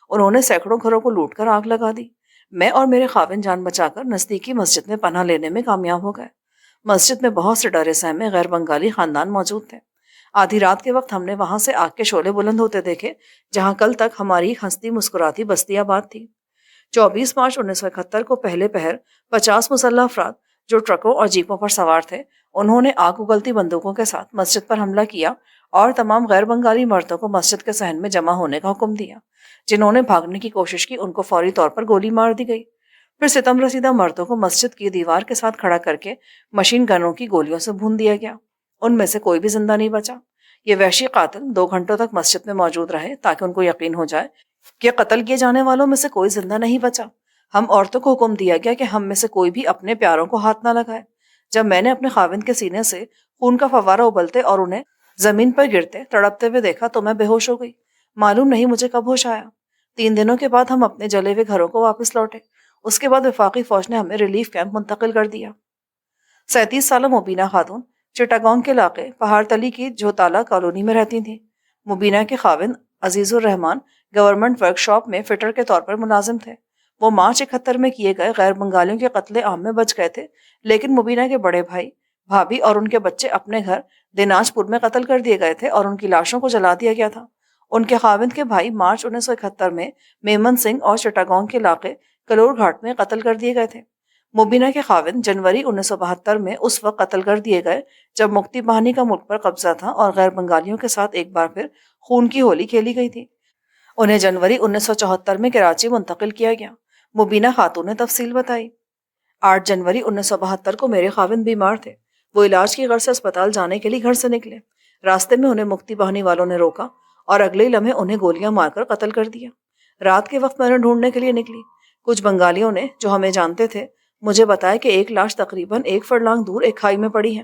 Speaker 1: انہوں نے سینکڑوں گھروں کو لوٹ کر آگ لگا دی۔ میں اور میرے خاوند جان بچا کر نزدیکی مسجد میں پناہ لینے میں کامیاب ہو گئے۔ مسجد میں بہت سے ڈرے سہمے غیر بنگالی خاندان موجود تھے۔ آدھی رات کے وقت ہم نے وہاں سے آگ کے شعلے بلند ہوتے دیکھے، جہاں کل تک ہماری ہنستی مسکراتی بستی آباد تھی۔ 24 مارچ 1971 کو پہلے پہر 50 مسلح افراد جو ٹرکوں اور جیپوں پر سوار تھے، انہوں نے آگ اگلتی بندوقوں کے ساتھ مسجد پر حملہ کیا اور تمام غیر بنگالی مردوں کو مسجد کے صحن میں جمع ہونے کا حکم دیا۔ جنہوں نے بھاگنے کی کوشش کی، ان کو فوری طور پر گولی مار دی گئی۔ پھر ستم رسیدہ مردوں کو مسجد کی دیوار کے ساتھ کھڑا کر کے مشین گنوں کی گولیوں سے بھون دیا گیا۔ ان میں سے کوئی بھی زندہ نہیں بچا۔ یہ وحشی قاتل 2 گھنٹوں تک مسجد میں موجود رہے تاکہ ان کو یقین ہو جائے کہ قتل کیے جانے والوں میں سے کوئی زندہ نہیں بچا۔ ہم عورتوں کو حکم دیا گیا کہ ہم میں سے کوئی بھی اپنے پیاروں کو ہاتھ نہ لگائے۔ جب میں نے اپنے خاوند کے سینے سے خون کا فوارہ ابلتے اور انہیں زمین پر گرتے تڑپتے ہوئے دیکھا تو میں بے ہوش ہو گئی۔ معلوم نہیں مجھے کب ہوش آیا۔ 3 دنوں کے بعد ہم اپنے جلے ہوئے گھروں کو واپس لوٹے۔ اس کے بعد وفاقی فوج نے ہمیں ریلیف کیمپ منتقل کر دیا۔ 37 سالہ مبینہ خاتون چٹاگانگ کے علاقے پہاڑ تلی کی جھوتالا کالونی میں رہتی تھیں۔ مبینہ کے خاوند عزیز الرحمان گورنمنٹ ورک شاپ میں فٹر کے طور پر ملازم تھے۔ وہ مارچ 71 میں کیے گئے غیر بنگالیوں کے قتل عام میں بچ گئے تھے، لیکن مبینہ کے بڑے بھائی، بھابھی اور ان کے بچے اپنے گھر دیناج پور میں قتل کر دیے گئے تھے اور ان کی لاشوں کو جلا دیا گیا تھا۔ ان کے خاوند کے بھائی مارچ 1971 میں میمن سنگھ اور چٹاگانگ کے علاقے کلور گھاٹ میں قتل کر دیے گئے تھے۔ مبینہ کے خاوند جنوری 1972 میں اس وقت قتل کر دیے گئے جب مکتی باہنی کا ملک پر قبضہ تھا اور غیر بنگالیوں کے ساتھ ایک بار پھر خون کی ہولی کھیلی گئی تھی۔ انہیں جنوری 1974 میں کراچی منتقل کیا گیا۔ مبینہ خاتون نے تفصیل بتائی، 8 جنوری 1972 کو میرے خاوند بیمار تھے۔ وہ علاج کی غرض سے اسپتال جانے کے لیے گھر سے نکلے۔ راستے میں انہیں مکتی باہنی والوں نے روکا اور اگلے لمحے انہیں گولیاں مار کر قتل کر دیا۔ رات کے وقت میں انہیں ڈھونڈنے کے لیے نکلی۔ کچھ بنگالیوں نے جو ہمیں جانتے تھے مجھے بتایا کہ ایک لاش تقریباً 1 فرلانگ دور ایک کھائی میں پڑی ہے۔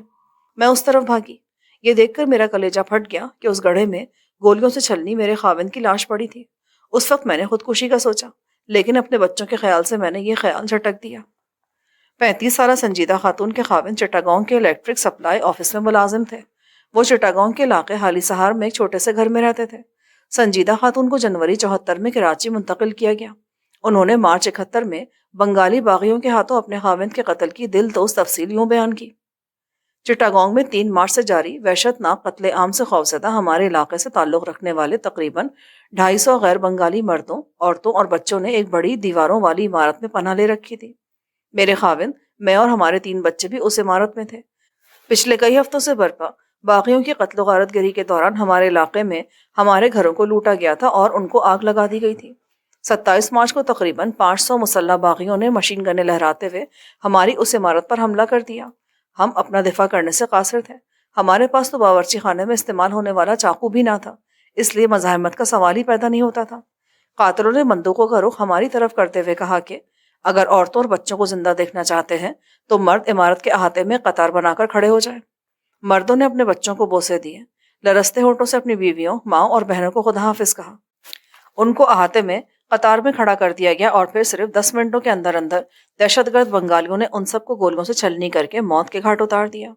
Speaker 1: میں اس طرف بھاگی۔ یہ دیکھ کر میرا کلیجہ پھٹ گیا کہ اس گڑھے میں گولیوں سے چھلنی میرے خاوند کی لاش پڑی تھی۔ اس وقت میں نے خودکشی کا سوچا، لیکن اپنے بچوں کے خیال سے میں نے یہ خیال جھٹک دیا۔ 35 سالہ سنجیدہ خاتون کے خاوند چٹاگانگ کے الیکٹرک سپلائی آفس میں ملازم تھے۔ وہ چٹاگانگ کے علاقے حالی سہار میں ایک چھوٹے سے گھر میں رہتے تھے۔ سنجیدہ خاتون کو جنوری 74 میں کراچی منتقل کیا گیا۔ انہوں نے مارچ 71 میں بنگالی باغیوں کے ہاتھوں اپنے خاوند کے قتل کی دل دوز تفصیل یوں بیان کی، چٹاگانگ میں 3 مارچ سے جاری وحشت ناک قتل عام سے خوفزدہ ہمارے علاقے سے تعلق رکھنے والے تقریباً 250 غیر بنگالی مردوں، عورتوں اور بچوں نے ایک بڑی دیواروں والی عمارت میں پناہ لے رکھی تھی۔ میرے خاوند، میں اور ہمارے 3 بچے بھی اس عمارت میں تھے۔ پچھلے کئی ہفتوں سے برپا باغیوں کی قتل و غارت گری کے دوران ہمارے علاقے میں ہمارے گھروں کو لوٹا گیا تھا اور ان کو آگ لگا دی گئی تھی۔ 27 مارچ کو تقریباً 500 مسلح باغیوں نے مشین گنیں لہراتے ہوئے ہماری اس عمارت پر حملہ کر دیا۔ ہم اپنا دفاع کرنے سے قاصر تھے۔ ہمارے پاس تو باورچی خانے میں استعمال ہونے والا چاقو بھی نہ تھا، اس لیے مزاحمت کا سوال ہی پیدا نہیں ہوتا تھا۔ قاتلوں نے بندوقوں کا رخ ہماری طرف کرتے ہوئے کہا کہ اگر عورتوں اور بچوں کو زندہ دیکھنا چاہتے ہیں تو مرد عمارت کے احاطے میں قطار بنا کر کھڑے ہو جائیں۔ مردوں نے اپنے بچوں کو بوسے دیے، لرزتے ہونٹوں سے اپنی بیویوں، ماں اور بہنوں کو خدا حافظ کہا۔ ان کو احاطے میں قطار میں کھڑا کر دیا گیا اور پھر صرف 10 منٹوں کے اندر اندر دہشت گرد بنگالیوں نے ان سب کو گولیوں سے چھلنی کر کے موت کے گھاٹ اتار دیا۔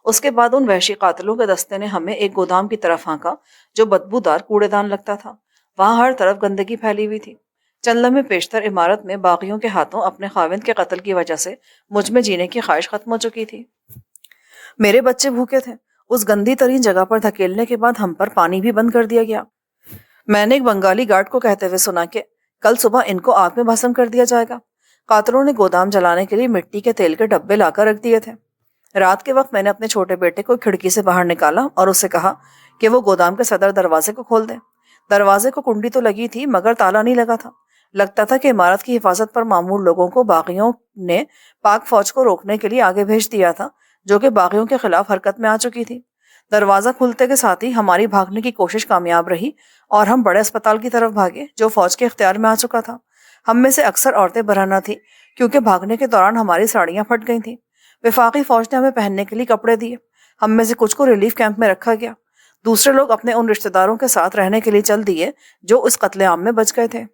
Speaker 1: اس کے بعد ان وحشی قاتلوں کے دستے نے ہمیں ایک گودام کی طرف ہانکا جو بدبودار کوڑے دان لگتا تھا۔ وہاں ہر طرف گندگی پھیلی ہوئی تھی۔ چند لمحے پیشتر عمارت میں باغیوں کے ہاتھوں اپنے خاوند کے قتل کی وجہ سے مجھ میں جینے کی خواہش ختم ہو چکی تھی۔ میرے بچے بھوکے تھے۔ اس گندی ترین جگہ پر دھکیلنے کے بعد ہم پر پانی بھی بند کر دیا گیا۔ میں نے ایک بنگالی گارڈ کو کہتے ہوئے سنا کہ کل صبح ان کو آگ میں بھسم کر دیا جائے گا۔ قاتلوں نے گودام جلانے کے لیے مٹی کے تیل کے ڈبے لا کر رکھ دیے تھے۔ رات کے وقت میں نے اپنے چھوٹے بیٹے کو کھڑکی سے باہر نکالا اور اسے کہا کہ وہ گودام کے صدر دروازے کو کھول دے۔ دروازے کو کنڈی تو لگی تھی مگر تالا نہیں لگا تھا۔ لگتا تھا کہ عمارت کی حفاظت پر معمور لوگوں کو باغیوں نے پاک فوج کو روکنے کے لیے آگے بھیج دیا تھا، جو کہ باغیوں کے خلاف حرکت میں آ چکی تھی۔ دروازہ کھلتے کے ساتھ ہی ہماری بھاگنے کی کوشش کامیاب رہی اور ہم بڑے اسپتال کی طرف بھاگے جو فوج کے اختیار میں آ چکا تھا۔ ہم میں سے اکثر عورتیں برہنہ تھیں کیونکہ بھاگنے کے دوران ہماری ساڑیاں پھٹ گئی تھیں۔ وفاقی فوج نے ہمیں پہننے کے لیے کپڑے دیے۔ ہم میں سے کچھ کو ریلیف کیمپ میں رکھا گیا۔ دوسرے لوگ اپنے ان رشتہ داروں کے ساتھ رہنے کے لیے چل دیے جو اس قتل عام میں بچ گئے تھے۔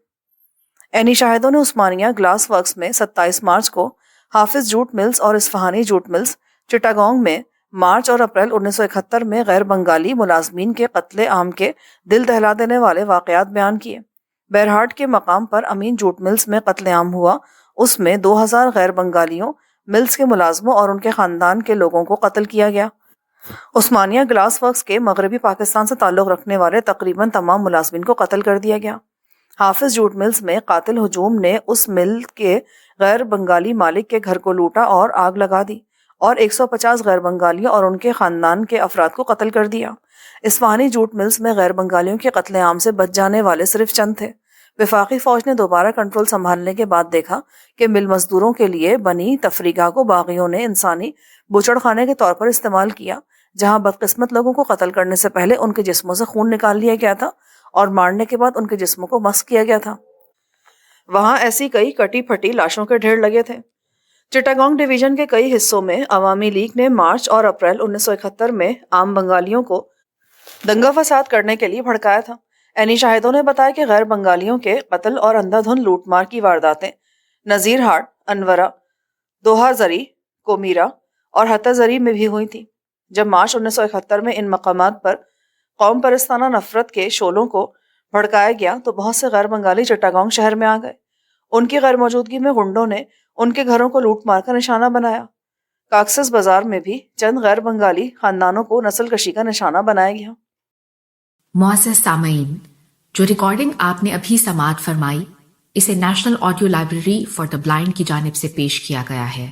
Speaker 1: عینی شاہدوں نے عثمانیہ گلاس ورکس میں 27 مارچ کو حافظ جوٹ ملز اور اصفہانی جوٹ ملز چٹاگانگ میں مارچ اور اپریل 1971 میں غیر بنگالی ملازمین کے قتل عام کے دل دہلا دینے والے واقعات بیان کیے۔ بیرہاٹ کے مقام پر امین جوٹ ملز میں قتل عام ہوا، اس میں 2000 غیر بنگالیوں، ملز کے ملازموں اور ان کے خاندان کے لوگوں کو قتل کیا گیا۔ عثمانیہ گلاس ورکس کے مغربی پاکستان سے تعلق رکھنے والے تقریباً تمام ملازمین کو قتل کر دیا گیا۔ حافظ جوٹ ملز میں قاتل ہجوم نے اس مل کے غیر بنگالی مالک کے گھر کو لوٹا اور آگ لگا دی اور 150 غیر بنگالیوں اور ان کے خاندان کے افراد کو قتل کر دیا۔ اصفہانی جوٹ ملز میں غیر بنگالیوں کے قتل عام سے بچ جانے والے صرف چند تھے۔ وفاقی فوج نے دوبارہ کنٹرول سنبھالنے کے بعد دیکھا کہ مل مزدوروں کے لیے بنی تفریگاہ کو باغیوں نے انسانی بچڑ خانے کے طور پر استعمال کیا، جہاں بدقسمت لوگوں کو قتل کرنے سے پہلے ان کے جسموں سے خون نکال لیا گیا تھا اور مارنے کے بعد ان کے جسموں کو مسخ کیا گیا تھا۔ وہاں ایسی کئی کٹی پھٹی لاشوں کے ڈھیر لگے تھے۔ چٹاگانگ ڈویژن کے کئی حصوں میں عوامی لیگ نے مارچ اور اپریل 1971 میں عام بنگالیوں کو دنگا فساد کرنے کے لیے بھڑکایا تھا۔ عینی شاہدوں نے بتایا کہ غیر بنگالیوں کے قتل اور اندھا دھند لوٹ مار کی وارداتیں نذیر ہاٹ، انورہ، دوہا زری، کومیرا اور ہتہ زری میں بھی ہوئی تھیں۔ جب مارچ 1971 میں ان مقامات پر قوم پرستانہ نفرت کے شعلوں کو بھڑکایا گیا تو بہت سے غیر بنگالی چٹاگانگ شہر میں آ گئے۔ ان کی غیر موجودگی میں غنڈوں نے ان کے گھروں کو لوٹ مار کا نشانہ بنایا۔ کاکسس بازار میں بھی چند غیر بنگالی خاندانوں کو نسل کشی کا نشانہ بنایا گیا۔
Speaker 2: معزز سامعین، جو ریکارڈنگ آپ نے ابھی سماعت فرمائی اسے national audio library for the blind کی جانب سے پیش کیا گیا ہے۔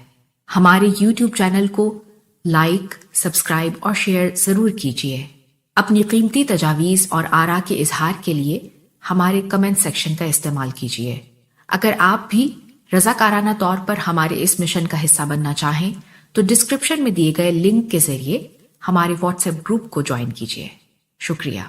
Speaker 2: ہمارے یوٹیوب چینل کو لائک، سبسکرائب اور شیئر ضرور کیجیے۔ اپنی قیمتی تجاویز اور آراء کے اظہار کے لیے ہمارے کمنٹ سیکشن کا استعمال کیجیے۔ اگر آپ بھی رضاکارانہ طور پر ہمارے اس مشن کا حصہ بننا چاہیں تو ڈسکرپشن میں دیے گئے لنک کے ذریعے ہمارے واٹس ایپ گروپ کو جوائن کیجیے۔ شکریہ۔